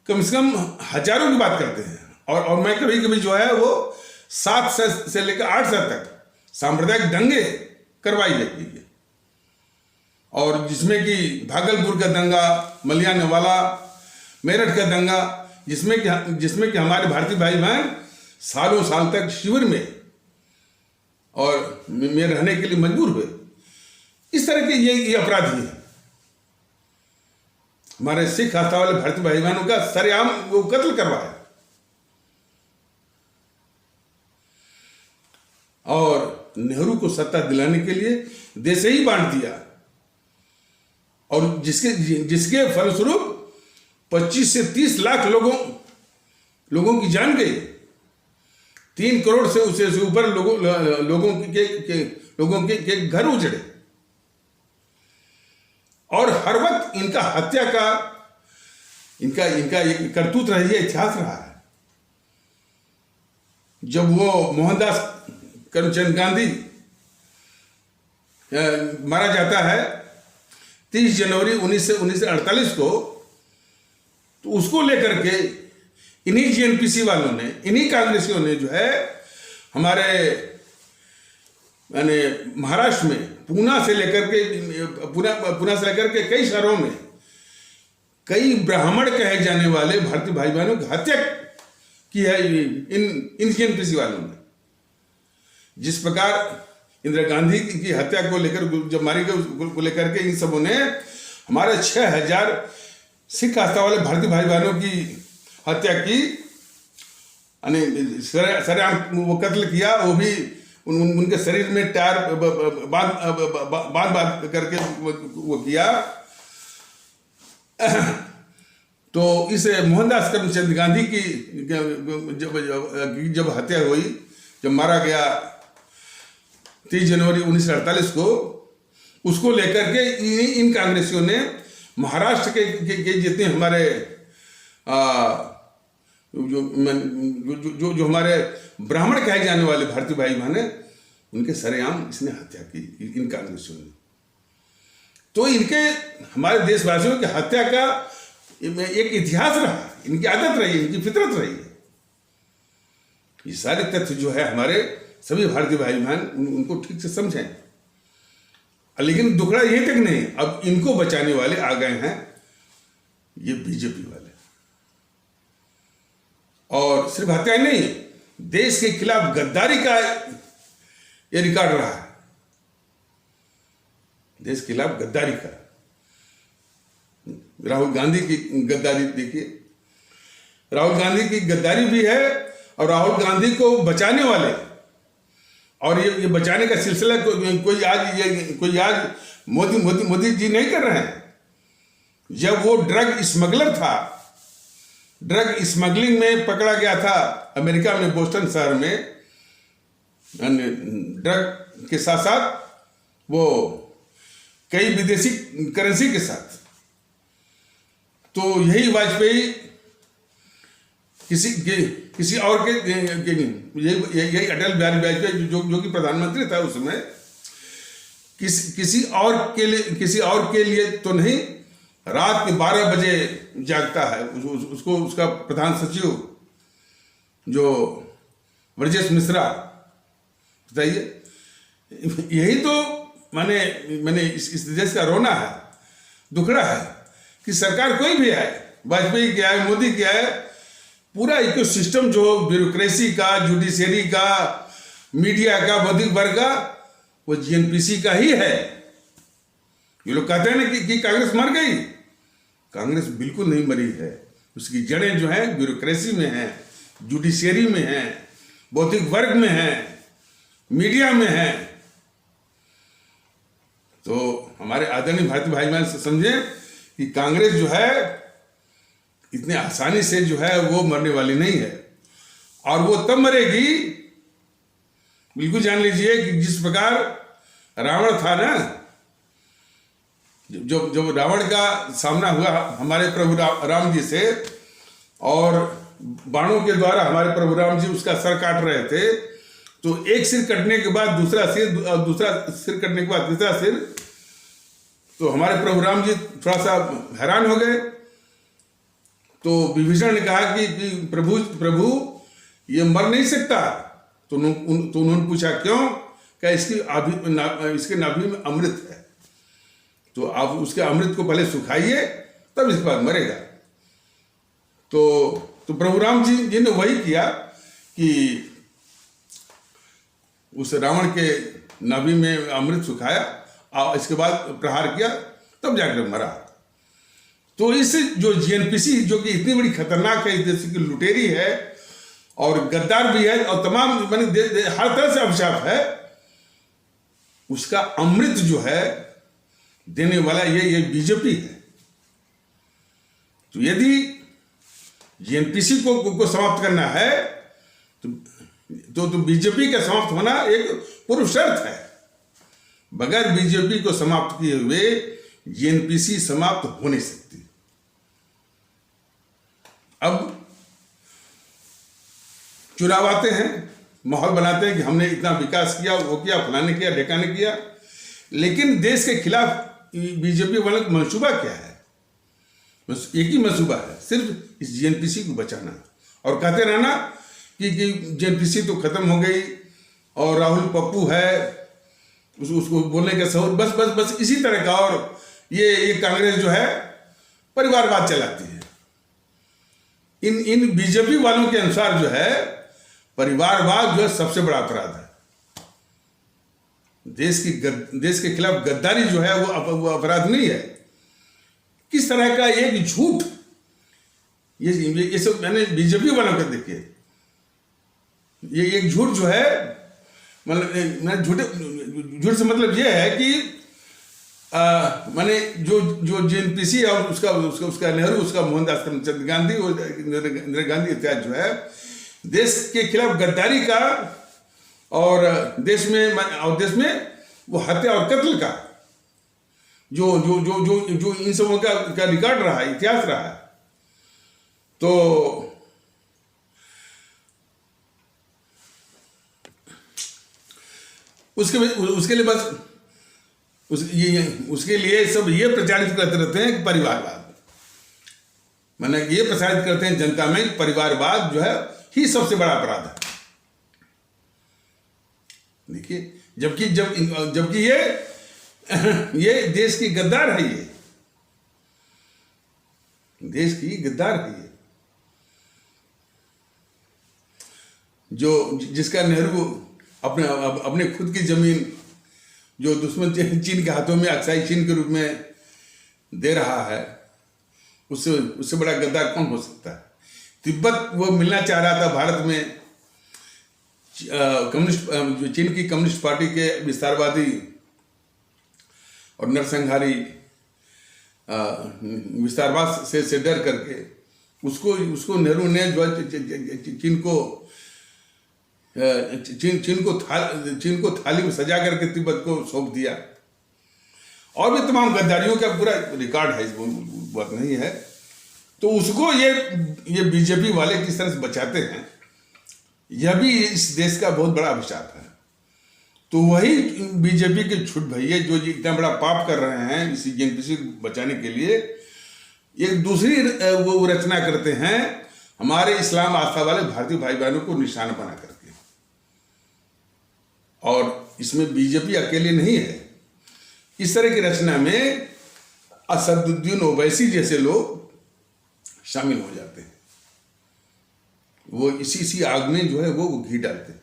[SPEAKER 1] कम से कम हजारों की बात करते हैं, और मैं कभी कभी जो है वो 7 से लेकर 8 तक सांप्रदायिक दंगे करवाई जाती है, और जिसमें कि भागलपुर का दंगा, मलियानवाला, मेरठ का दंगा, जिसमें कि हमारे भारतीय भाई बहन सालों साल तक शिविर में और में रहने के लिए मजबूर हुए। इस तरह के ये अपराधी है। हमारे सिख आस्था वाले भारतीय भाई बहनों का सरेआम वो कत्ल करवाया, और नेहरू को सत्ता दिलाने के लिए देश ही बांट दिया, और जिसके फलस्वरूप 25 से 30 लाख लोगों की जान गई, 3 करोड़ से उससे ऊपर लोगों के घर उजड़े, और हर वक्त इनका हत्या का इनका एक करतूत रही है, इतिहास रहा है। जब वो मोहनदास करमचंद गांधी मारा जाता है 30 जनवरी 1948 को, तो उसको लेकर के इन्हीं जेएनपीसी वालों ने, इन्हीं कांग्रेसियों ने जो है हमारे यानी महाराष्ट्र में पूना से लेकर के कई शहरों में कई ब्राह्मण कहे जाने वाले भारतीय भाई बहनों की हत्या की है इन जेएनपीसी वालों ने। जिस प्रकार इंदिरा गांधी की हत्या को लेकर, जब मारी गई को लेकर के इन सबों ने हमारे 6000 सिख आस्था वाले भारतीय भाई बहनों की हत्या की, सरेआम वो कत्ल किया, वो भी उनके शरीर में टायर बांध करके वो किया। तो इस मोहनदास करमचंद गांधी की जब हत्या हुई, जब मारा गया 30 जनवरी 1948 को, उसको लेकर के इन कांग्रेसियों ने महाराष्ट्र के जितने हमारे जो हमारे ब्राह्मण कहे जाने वाले भारतीय भाई बहन है, उनके सरेआम इसने हत्या की इन कांग्रेसियों ने। तो इनके हमारे देशवासियों की हत्या का एक इतिहास रहा, इनकी आदत रही, इनकी फितरत रही है। ये सारे तथ्य जो है हमारे सभी भारतीय भाई बहन उनको ठीक से समझें। लेकिन दुखड़ा यही तक नहीं, अब इनको बचाने वाले आ गए हैं ये बीजेपी वाले, और सिर्फ हत्या नहीं, देश के खिलाफ गद्दारी का ये रिकॉर्ड रहा है। देश के खिलाफ गद्दारी का, राहुल गांधी की गद्दारी देखिए, राहुल गांधी की गद्दारी भी है, और राहुल गांधी को बचाने वाले, और ये बचाने का सिलसिला कोई आज मोदी जी नहीं कर रहे हैं। जब वो ड्रग स्मगलर था, ड्रग स्मगलिंग में पकड़ा गया था अमेरिका में, बोस्टन शहर में, ड्रग के साथ साथ वो कई विदेशी करेंसी के साथ, तो यही वाजपेयी किसी और के यही अटल बिहारी वाजपेयी जो कि प्रधानमंत्री था उसमें, किसी और के लिए तो नहीं, रात के 12 बजे जागता है, उसको उसका प्रधान सचिव जो ब्रजेश मिश्रा, बताइए, यही तो माने मैंने इस देश का रोना है, दुखड़ा है कि सरकार कोई भी है, वाजपेयी क्या है, मोदी क्या है, पूरा इकोसिस्टम जो ब्यूरोक्रेसी का, जुडिशरी का, मीडिया का, बौद्धिक वर्ग का, वो जीएनपीसी का ही है। ये लोग कहते हैं ना कि कांग्रेस मर गई। कांग्रेस बिल्कुल नहीं मरी है। उसकी जड़ें जो हैं ब्यूरोक्रेसी में हैं, जुडिशरी में हैं, बौद्धिक वर्ग में हैं, मीडिया में हैं। तो हमारे आदरणीय भारतीय भाई बहन से समझें कि कांग्रेस जो है इतने आसानी से जो है वो मरने वाली नहीं है, और वो तब मरेगी, बिल्कुल जान लीजिए कि जिस प्रकार रावण था ना, जब रावण का सामना हुआ हमारे प्रभु राम जी से, और बाणों के द्वारा हमारे प्रभु राम जी उसका सर काट रहे थे, तो एक सिर कटने के बाद दूसरा सिर कटने के बाद तीसरा सिर, तो हमारे प्रभु राम जी थोड़ा सा हैरान हो गए। तो विभीषण ने कहा कि प्रभु ये मर नहीं सकता। तो उन्होंने पूछा क्यों? क्या इसके नाभि में अमृत है, तो आप उसके अमृत को पहले सुखाइए तब इसके बाद मरेगा। तो प्रभु राम जी ने वही किया कि उस रावण के नाभि में अमृत सुखाया और इसके बाद प्रहार किया, तब जाकर मरा। तो इस जो जीएनपीसी जो कि इतनी बड़ी खतरनाक है, इस देश की लुटेरी है और गद्दार भी है और तमाम हर तरह से अभिशाप है, उसका अमृत जो है देने वाला ये बीजेपी है। तो यदि जीएनपीसी को समाप्त करना है तो बीजेपी का समाप्त होना एक पूर्व शर्त है। बगैर बीजेपी को समाप्त किए हुए जीएनपीसी समाप्त हो नहीं सकती। अब चुनाव आते हैं, माहौल बनाते हैं कि हमने इतना विकास किया, वो किया, फलाने किया, ढेकाने किया, लेकिन देश के खिलाफ बीजेपी वालों का मंसूबा क्या है? बस एक ही मंसूबा है, सिर्फ इस जीएनपीसी को बचाना और कहते रहना कि जीएनपीसी तो खत्म हो गई और राहुल पप्पू है, उसको बोलने का सहूर, बस बस बस इसी तरह का। और ये कांग्रेस जो है परिवारवाद चलाती है। इन बीजेपी वालों के अनुसार जो है परिवारवाद जो है सबसे बड़ा अपराध है। देश के खिलाफ गद्दारी जो है वो अपराध नहीं है। किस तरह का एक झूठ, ये सब मैंने बीजेपी वालों का देखिए, ये एक झूठ जो है, मतलब झूठ से मतलब ये है कि माने जो जीएनपीसी और उसका नेहरू, उसका मोहनदास करमचंद गांधी और इंदिरा गांधी इत्यादि जो है देश के खिलाफ गद्दारी का और देश में वो हत्या और कत्ल का जो इन सबों का रिकॉर्ड रहा है, इतिहास रहा है। तो उसके लिए बस उसके लिए सब ये प्रचारित करते रहते हैं कि परिवारवाद, माने ये प्रसारित करते हैं जनता में कि परिवारवाद जो है ही सबसे बड़ा अपराध है। देखिए, जबकि ये देश की गद्दार है, ये देश की गद्दार है, ये जिसका नेहरू अपने खुद की जमीन जो दुश्मन चीन के हाथों में अक्साई चीन के रूप में दे रहा है, उससे बड़ा गद्दार कौन हो सकता है? तिब्बत वो मिलना चाह रहा था भारत में, चीन की कम्युनिस्ट पार्टी के विस्तारवादी और नरसंहारी विस्तारवाद से डर करके उसको नेहरू ने जो चीन को थाली में सजा करके तिब्बत को सौंप दिया। और भी तमाम गद्दारियों का पूरा रिकॉर्ड है, इस बात नहीं है। तो उसको ये बीजेपी वाले किस तरह से बचाते हैं, यह भी इस देश का बहुत बड़ा अभिशाप है। तो वही बीजेपी के छुट भैये जो इतना बड़ा पाप कर रहे हैं इसी जीएनपीसी को बचाने के लिए, एक दूसरी वो रचना करते हैं हमारे इस्लाम आस्था वाले भारतीय भाई बहनों को निशाना बना करके। और इसमें बीजेपी अकेले नहीं है, इस तरह की रचना में असदुद्दीन ओवैसी जैसे लोग शामिल हो जाते हैं। वो इसी आग में जो है वो घी डालते हैं।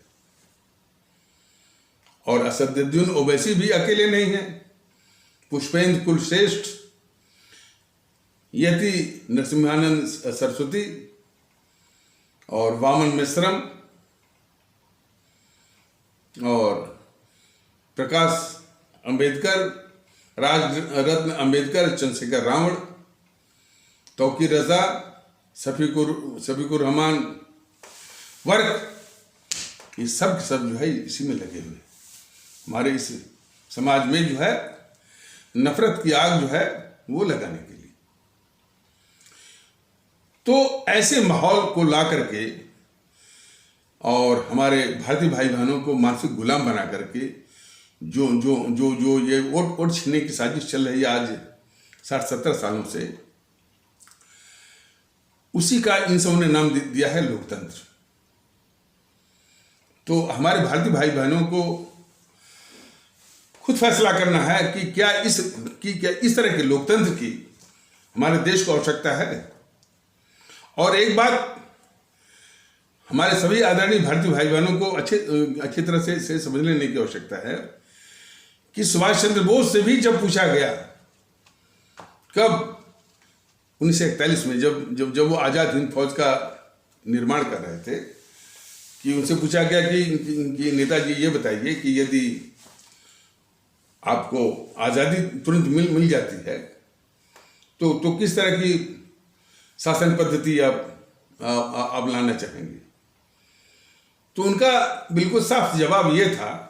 [SPEAKER 1] और असदुद्दीन ओवैसी भी अकेले नहीं हैं। पुष्पेंद्र कुलश्रेष्ठ, यति नरसिम्हानंद सरस्वती और वामन मिश्रम और प्रकाश अंबेडकर, राज रत्न अंबेडकर, चंद्रशेखर रावण, तौकीर रजा, शफीकुर रहमान वर्क, ये सब के सब जो है इसी में लगे हुए हैं। हमारे इस समाज में जो है नफरत की आग जो है वो लगाने के लिए। तो ऐसे माहौल को ला करके और हमारे भारतीय भाई बहनों को मानसिक गुलाम बना करके जो जो जो जो ये वोट छीनने की साजिश चल रही है आज 60-70 सालों से, उसी का इन सबों ने नाम दिया है लोकतंत्र। तो हमारे भारतीय भाई बहनों को खुद फैसला करना है कि क्या इस तरह के लोकतंत्र की हमारे देश को आवश्यकता है। और एक बात हमारे सभी आदरणीय भारतीय भाई बहनों को अच्छी तरह से समझ लेने की आवश्यकता है कि सुभाष चंद्र बोस से भी जब पूछा गया, कब 1941 में जब वो आज़ाद हिंद फौज का निर्माण कर रहे थे, कि उनसे पूछा गया कि नेताजी ये बताइए कि यदि आपको आज़ादी तुरंत मिल जाती है तो किस तरह की शासन पद्धति आप लाना चाहेंगे। तो उनका बिल्कुल साफ जवाब ये था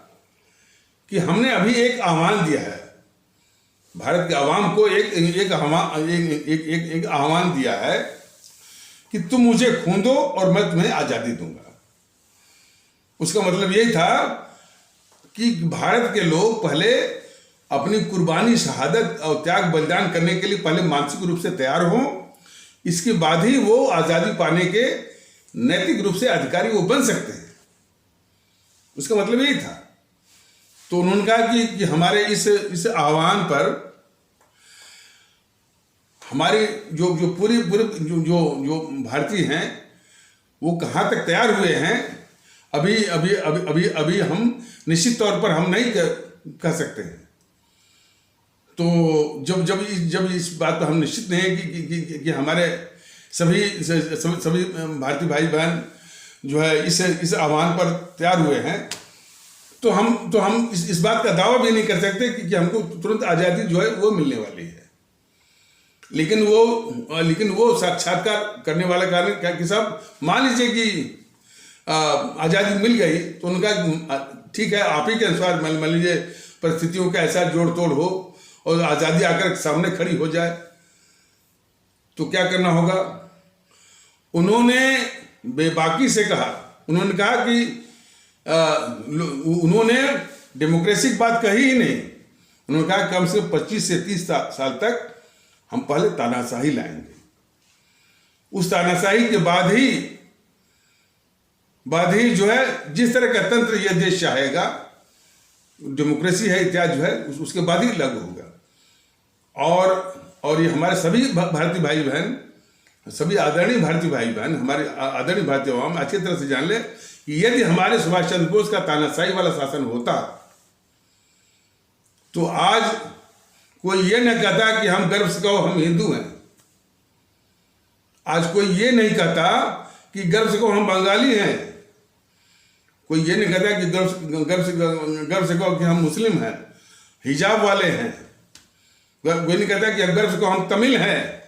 [SPEAKER 1] कि हमने अभी एक आह्वान दिया है, भारत के आवाम को एक आह्वान दिया है कि तुम मुझे खून दो और मैं तुम्हें आज़ादी दूंगा। उसका मतलब यही था कि भारत के लोग पहले अपनी कुर्बानी, शहादत और त्याग बलिदान करने के लिए पहले मानसिक रूप से तैयार हों, इसके बाद ही वो आज़ादी पाने के नैतिक रूप से अधिकारी वो बन सकते हैं। उसका मतलब यही था। तो उन्होंने कहा कि हमारे इस आह्वान पर हमारे जो पूरे जो भारतीय हैं वो कहाँ तक तैयार हुए हैं, अभी हम निश्चित तौर पर हम नहीं कह सकते हैं। तो जब इस बात पर हम निश्चित नहीं है कि हमारे सभी भारतीय भाई बहन जो है इस आह्वान पर तैयार हुए हैं, तो हम इस बात का दावा भी नहीं कर सकते कि हमको तुरंत आज़ादी जो है वो मिलने वाली है। लेकिन वो साक्षात्कार करने वाला कारण क्या कि साहब, मान लीजिए कि आज़ादी मिल गई तो उनका ठीक है, आप ही के अनुसार मान लीजिए परिस्थितियों का ऐसा जोड़ तोड़ हो और आज़ादी आकर सामने खड़ी हो जाए, तो क्या करना होगा। उन्होंने बेबाकी से कहा, उन्होंने कहा कि उन्होंने डेमोक्रेसी की बात कही ही नहीं। उन्होंने कहा कम से कम 25 से 30 साल तक हम पहले तानाशाही लाएंगे, उस तानाशाही के बाद ही जो है जिस तरह का तंत्र यह देश चाहेगा, डेमोक्रेसी है इत्यादि जो है उसके बाद ही लागू होगा। और ये हमारे सभी भारतीय भाई बहन, सभी आदरणीय भारतीय भाई बहन, हमारे आदरणीय भारतीय आवाम अच्छी तरह से जान ले कि यदि हमारे सुभाष चंद्र बोस का तानाशाही वाला शासन होता तो आज कोई ये न कहता कि हम गर्व से कहो हम हिंदू हैं। आज कोई ये नहीं कहता कि गर्व से कहो हम बंगाली हैं। कोई ये नहीं कहता कि गर्व से कहो कि हम मुस्लिम हैं, हिजाब वाले हैं। कोई नहीं कहता कि गर्व से कहो हम तमिल हैं।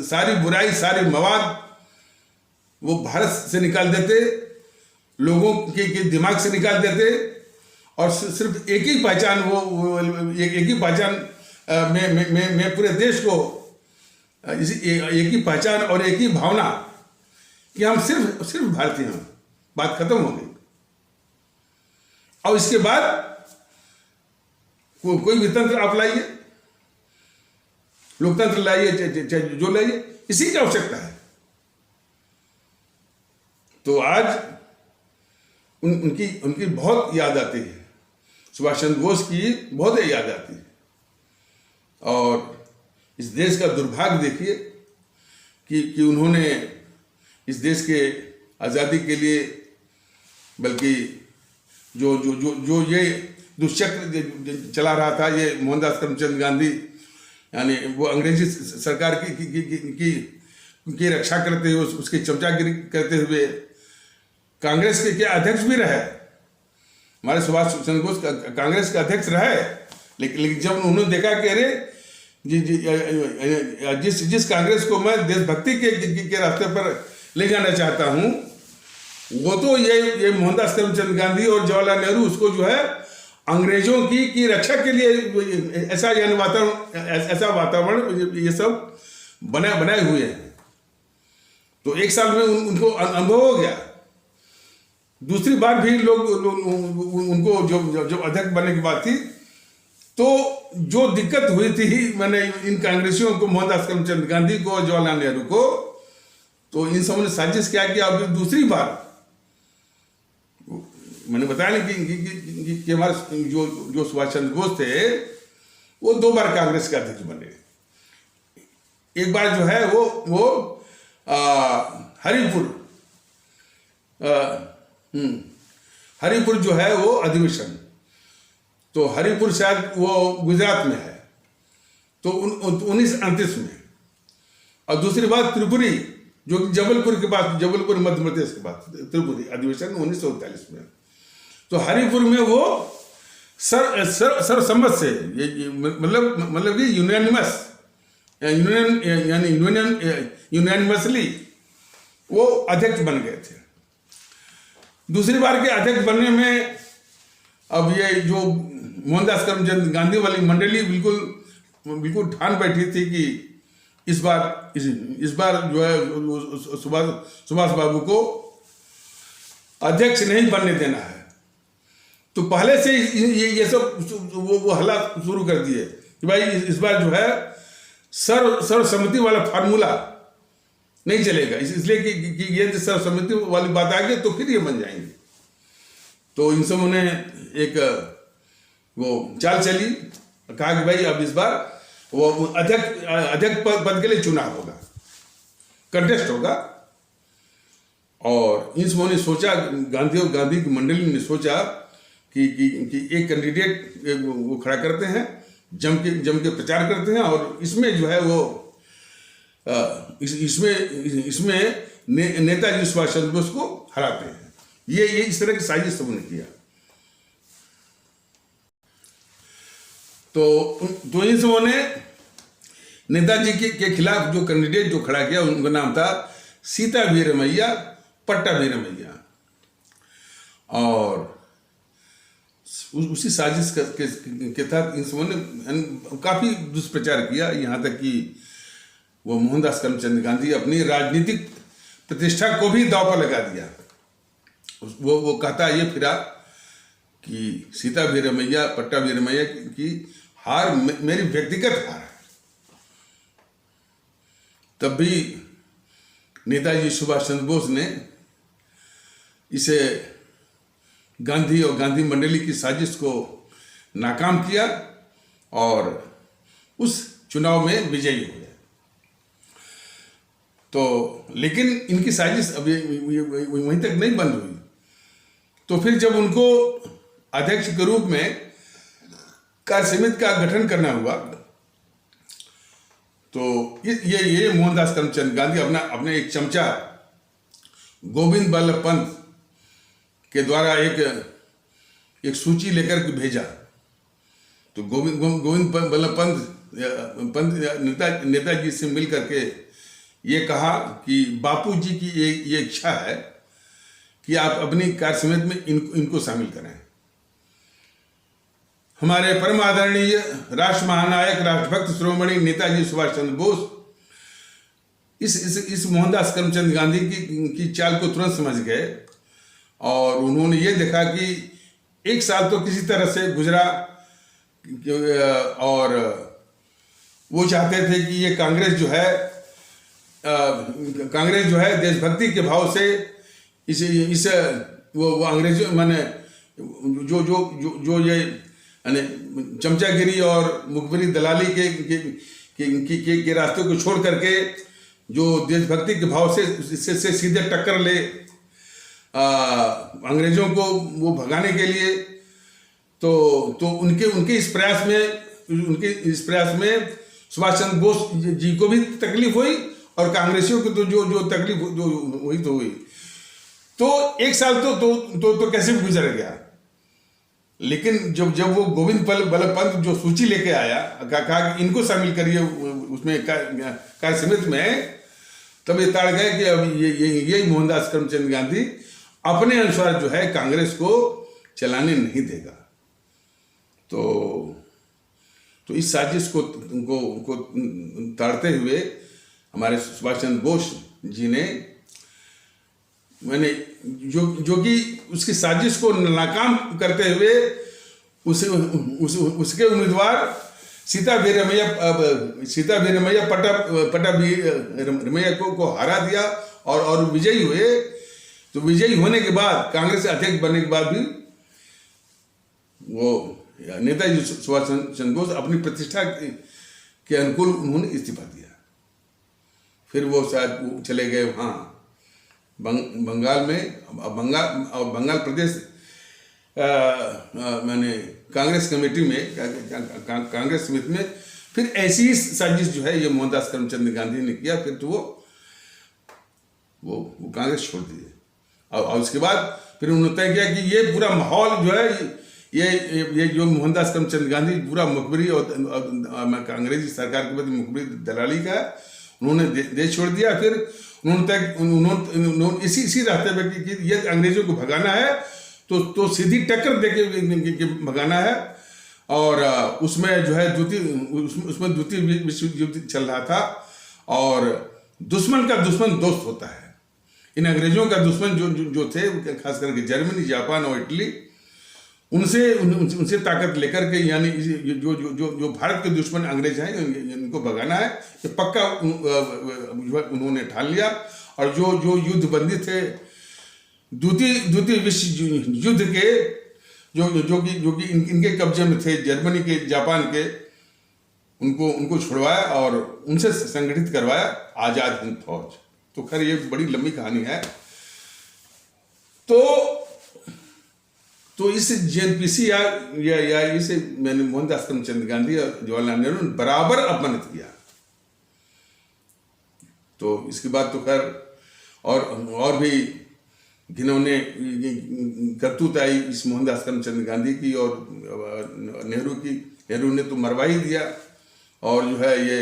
[SPEAKER 1] सारी बुराई, सारी मवाद वो भारत से निकाल देते, लोगों के दिमाग से निकाल देते और सिर्फ एक ही पहचान एक ही पहचान में पूरे देश को एक ही पहचान और एक ही भावना कि हम सिर्फ भारतीय हैं, बात खत्म हो गई। और इसके बाद कोई भी तंत्र आप लाइए, लोकतंत्र लाइए, जो लाइए, इसी की आवश्यकता है। तो आज उनकी उनकी बहुत याद आती है, सुभाष चंद्र बोस की बहुत याद आती है। और इस देश का दुर्भाग्य देखिए कि उन्होंने इस देश के आज़ादी के लिए, बल्कि जो जो जो जो ये दुष्चक्र चला रहा था, ये मोहनदास करमचंद गांधी, यानी वो अंग्रेजी सरकार की रक्षा करते हुए, उसकी चमचागिरी करते हुए कांग्रेस के क्या अध्यक्ष भी रहे। हमारे सुभाष चंद्र बोस कांग्रेस के अध्यक्ष रहे, लेकिन जब उन्होंने देखा कि अरे जिस कांग्रेस को मैं देशभक्ति के रास्ते पर ले जाना चाहता हूं, वो तो ये मोहनदास करमचंद गांधी और जवाहरलाल नेहरू उसको जो है अंग्रेजों की रक्षा के लिए ऐसा वातावरण ये सब बनाए हुए हैं। तो एक साल में उनको अनुभव हो गया। दूसरी बार भी लोग उनको जब अध्यक्ष बनने की बात थी, तो जो दिक्कत हुई थी, मैंने इन कांग्रेसियों को, मोहनदास करमचंद गांधी को और जवाहरलाल नेहरू को, तो इन सबों ने साजिश क्या किया। अब दूसरी बार मैंने बताया ना कि हमारे जो सुभाष चंद्र बोस थे, वो 2 बार कांग्रेस के अध्यक्ष बने। एक बार जो है वो हरिपुर जो है वो अधिवेशन, तो हरिपुर शायद वो गुजरात में है, तो 1938 में। और दूसरी बात त्रिपुरी, जो कि जबलपुर के पास, जबलपुर मध्य प्रदेश के पास, त्रिपुरी अधिवेशन 1939 में। तो हरिपुर में वो सर्वसम्मत से, मतलब कि यूनानिमसली वो अध्यक्ष बन गए थे। दूसरी बार के अध्यक्ष बनने में अब ये जो मोहनदास करमचंद गांधी वाली मंडली बिल्कुल ठान बैठी थी कि इस बार जो है सुभाष बाबू को अध्यक्ष नहीं बनने देना है। तो पहले से ये सब वो हल्ला शुरू कर दिए कि भाई इस बार जो है सर्वसम्मति वाला फार्मूला नहीं चलेगा, इसलिए कि ये सर्वसम्मति वाली बात आ गई तो फिर ये बन जाएंगे। तो इन सबों ने एक वो चाल चली, कहा कि भाई अब इस बार वो अध्यक्ष पद के लिए चुनाव होगा, कंटेस्ट होगा। और इन सबों ने सोचा, गांधी की मंडली ने सोचा कि एक कैंडिडेट वो खड़ा करते हैं, जम के प्रचार करते हैं, और इसमें जो है वो इसमें नेताजी सुभाष चंद्र बोस को हराते हैं। ये इस तरह की साजिश सबने किया। तो इन सबों ने नेताजी के खिलाफ जो कैंडिडेट जो खड़ा किया, उनका नाम था सीता वीरमैया पट्टा वीरमैया। और उसी साजिश के तहत इन सबों ने काफी दुष्प्रचार किया, यहाँ तक कि वो मोहनदास करमचंद गांधी अपनी राजनीतिक प्रतिष्ठा को भी दांव पर लगा दिया। वो कहता ये फिरा कि सीता वीरमैया पट्टा वीरमैया की हार मेरी व्यक्तिगत हार है। तब भी नेताजी सुभाष चंद्र बोस ने इसे गांधी और गांधी मंडली की साजिश को नाकाम किया और उस चुनाव में विजयी हो गए। तो लेकिन इनकी साजिश अभी वहीं तक नहीं बंद हुई। तो फिर जब उनको अध्यक्ष के रूप में कार्य समिति का गठन करना हुआ, तो ये मोहनदास करमचंद गांधी अपने एक चमचा गोविंद बल्लभ पंत के द्वारा एक सूची लेकर के भेजा। तो गोविंद बल्लभ पंत नेताजी से मिल करके ये कहा कि बापूजी की ये इच्छा है कि आप अपनी कार्य समिति में इनको शामिल करें। हमारे परम आदरणीय राष्ट्र महानायक राष्ट्रभक्त शिरोमणि नेताजी सुभाष चंद्र बोस इस मोहनदास करमचंद गांधी की चाल को तुरंत समझ गए और उन्होंने ये देखा कि एक साल तो किसी तरह से गुजरा और वो चाहते थे कि ये कांग्रेस जो है देशभक्ति के भाव से इस वो अंग्रेजों माने जो जो जो जो ये यानी चमचागिरी और मुखबिरी दलाली के रास्ते को छोड़ करके जो देशभक्ति के भाव से सीधे टक्कर ले अंग्रेजों को वो भगाने के लिए, तो उनके इस प्रयास में सुभाष चंद्र बोस जी को भी तकलीफ हुई और कांग्रेसियों को तो जो तकलीफ हुई तो हुई। तो एक साल तो कैसे भी गुजर गया, लेकिन जब वो गोविंद बल्लभ पंत जो सूची लेके आया, कहा कि इनको शामिल करिए उसमें कार्य समिति में, तब ये ताड़ गए कि अब ये मोहनदास करमचंद गांधी अपने अनुसार जो है कांग्रेस को चलाने नहीं देगा। तो इस साजिश को ताड़ते हुए हमारे सुभाष चंद्र बोस जी ने जो कि उसकी साजिश को नाकाम करते हुए उसके उम्मीदवार सीता वीरमैया पट्टाभिरमैया को हरा दिया और विजयी हुए। तो विजयी होने के बाद कांग्रेस अध्यक्ष बनने के बाद भी वो नेताजी सुभाष चंद्र बोस अपनी प्रतिष्ठा के अनुकूल उन्होंने इस्तीफा दिया। फिर वो शायद चले गए वहाँ बंगाल में, बंगाल प्रदेश मैंने कांग्रेस कमेटी में, कांग्रेस समिति में। फिर ऐसी ही साजिश जो है ये मोहनदास करमचंद गांधी ने किया। फिर तो वो कांग्रेस छोड़ दिए और उसके बाद फिर उन्होंने तय किया कि ये पूरा माहौल जो है ये जो मोहनदास करमचंद गांधी पूरा मुखबिरी और अंग्रेजी सरकार के प्रति मुखबिरी दलाली का है, उन्होंने देश छोड़ दिया। फिर उन्होंने इसी रास्ते पे कि ये अंग्रेजों को भगाना है तो सीधी टक्कर देके भगाना है। और उसमें जो है द्वितीय विश्व युद्ध चल रहा था और दुश्मन का दुश्मन दोस्त होता है। इन अंग्रेजों का दुश्मन जो थे खास करके जर्मनी, जापान और इटली, उनसे ताकत लेकर के, यानी जो भारत के दुश्मन अंग्रेज हैं इनको भगाना है, ये पक्का उन्होंने ठान लिया। और जो युद्ध बंदी थे द्वितीय विश्व युद्ध के जो कि इनके कब्जे में थे, जर्मनी के, जापान के, उनको छुड़वाया और उनसे संगठित करवाया आजाद हिंद फौज। तो खैर ये बड़ी लंबी कहानी है। तो इस जेएनपीसी या इसे मैंने मोहनदास करमचंद गांधी और जवाहरलाल नेहरू ने बराबर अपमानित किया। तो इसके बाद तो खैर और भी घिनौने करतूत आई इस मोहनदास करमचंद गांधी की और नेहरू की। नेहरू ने तो मरवा ही दिया और जो है ये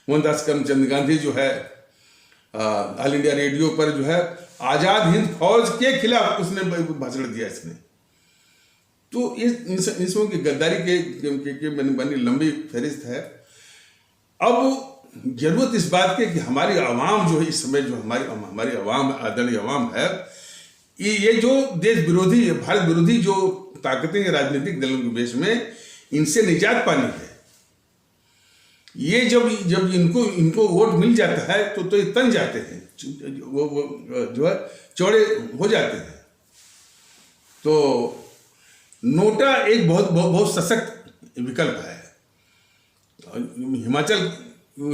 [SPEAKER 1] मोहनदास करमचंद गांधी जो है ऑल इंडिया रेडियो पर जो है आजाद हिंद फौज के खिलाफ उसने भाषण दिया इसने। तो इसमें की गद्दारी के बनी लंबी फहरिस्त है। अब जरूरत इस बात की कि हमारी आवाम जो है इस समय जो हमारी आवाम, आदरणीय आवाम है, ये जो देश विरोधी, भारत विरोधी जो ताकतें राजनीतिक दलों के बेस में, इनसे निजात पानी है। ये जब इनको वोट मिल जाता है तो ये तन जाते हैं, वो जो है चौड़े हो जाते हैं। तो नोटा एक बहुत सशक्त विकल्प है।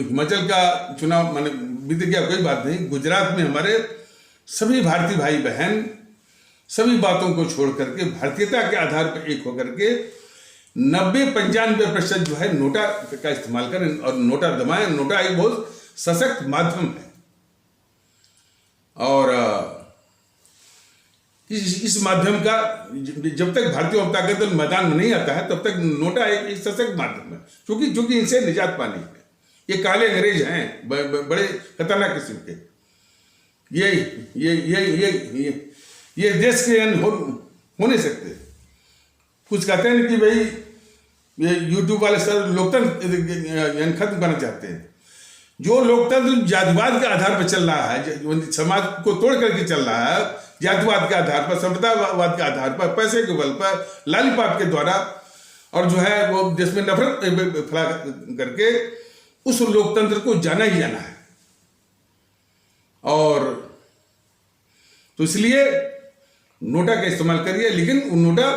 [SPEAKER 1] हिमाचल का चुनाव माने बीत गया, कोई बात नहीं। गुजरात में हमारे सभी भारतीय भाई बहन सभी बातों को छोड़ करके भारतीयता के आधार पर एक होकर के 90-95% जो है नोटा का इस्तेमाल करें और नोटा दबाएं। नोटा एक बहुत सशक्त माध्यम है और इस माध्यम का जब तक भारतीय जनता दल मैदान में नहीं आता है तब तक नोटा एक सशक्त माध्यम है, क्योंकि इनसे निजात पानी है। ये काले अंग्रेज हैं, बड़े खतरनाक किस्म के। ये देश के हो नहीं सकते। कुछ कहते हैं कि भाई ये यूट्यूब वाले सर लोकतंत्र खत्म करना चाहते हैं। जो लोकतंत्र जातिवाद के आधार पर चल रहा है, समाज को तोड़ करके चल रहा है, जातिवाद के आधार पर, संप्रदायवाद के आधार पर, पैसे के बल पर, लालीपाप के द्वारा, और जो है वो देश में नफरत फैला करके उस लोकतंत्र को जाना ही जाना है। और तो इसलिए नोटा का इस्तेमाल करिए, लेकिन वो नोटा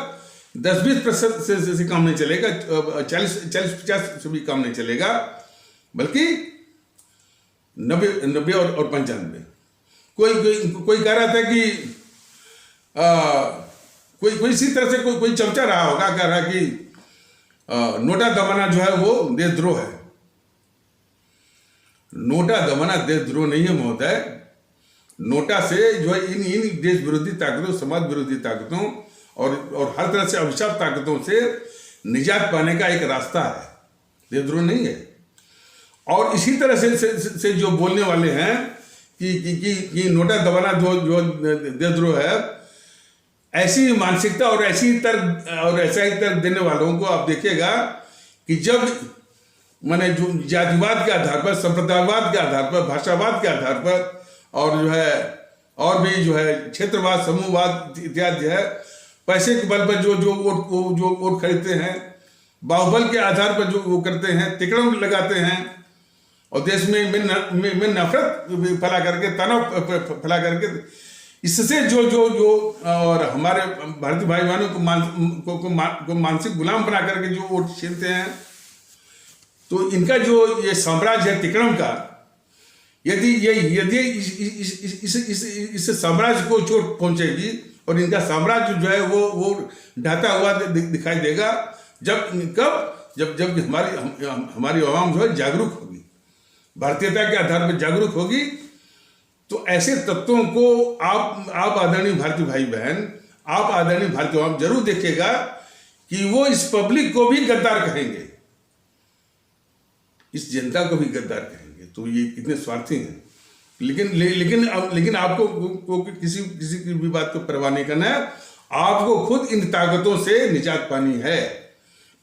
[SPEAKER 1] 10-20% से काम नहीं चलेगा, 40-50 से भी काम नहीं चलेगा, बल्कि 90 और 95। कोई कह रहा था कि कोई इसी तरह से कोई चमचा रहा होगा, कह रहा कि नोटा दबाना जो है वो देशद्रोह है। नोटा दबाना देशद्रोह नहीं है महोदय। नोटा से जो है इन देश विरोधी ताकतों, समाज विरोधी ताकतों और हर तरह से अभिशाप ताकतों से निजात पाने का एक रास्ता है, देशद्रोह नहीं है। और इसी तरह से जो बोलने वाले हैं कि नोटा दबाना जो देशद्रोह है, ऐसी मानसिकता और ऐसा ही तर्क देने वालों को आप देखिएगा कि जब माने जो जातिवाद के आधार पर, संप्रदायवाद के आधार पर, भाषावाद के आधार पर और जो है और भी जो है क्षेत्रवाद, समूहवाद इत्यादि है, पैसे के बल पर जो वोट खरीदते हैं, बाहुबल के आधार पर जो वो करते हैं, तिकड़म लगाते हैं और देश में नफरत फैला करके, तनाव फैला करके, इससे जो और हमारे भारतीय भाई बहनों को मानसिक गुलाम बना करके जो वोट छीनते हैं, तो इनका जो ये साम्राज्य है तिकड़म का, यदि इस साम्राज्य को चोट पहुंचेगी और इनका साम्राज्य जो है वो ढहता हुआ दिखाई देगा, जब हमारी आवाम जो है जागरूक होगी, भारतीयता के आधार पर जागरूक होगी। तो ऐसे तत्वों को आप आदरणीय भारतीय भाई बहन, आप आदरणीय भारतीय आवाम जरूर देखिएगा कि वो इस पब्लिक को भी गद्दार कहेंगे, इस जनता को भी गद्दार कहेंगे। तो ये कितने स्वार्थी हैं। लेकिन आपको किसी की भी बात को परवाह नहीं करना है, आपको खुद इन ताकतों से निजात पानी है।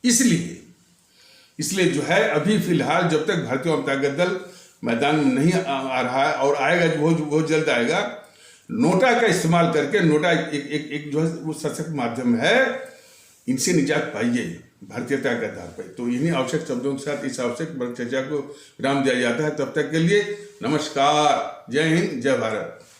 [SPEAKER 1] इसलिए जो है अभी फिलहाल जब तक भारतीय जनता दल मैदान में नहीं आ रहा है, और आएगा बहुत जल्द आएगा, नोटा का इस्तेमाल करके, नोटा एक जो है वो सशक्त माध्यम है, इनसे निजात पाइए भारतीयता के आधार पर। तो इन्हीं आवश्यक शब्दों के साथ इस आवश्यक चर्चा को विराम दिया जाता है। तब तक के लिए नमस्कार, जय हिंद, जय भारत।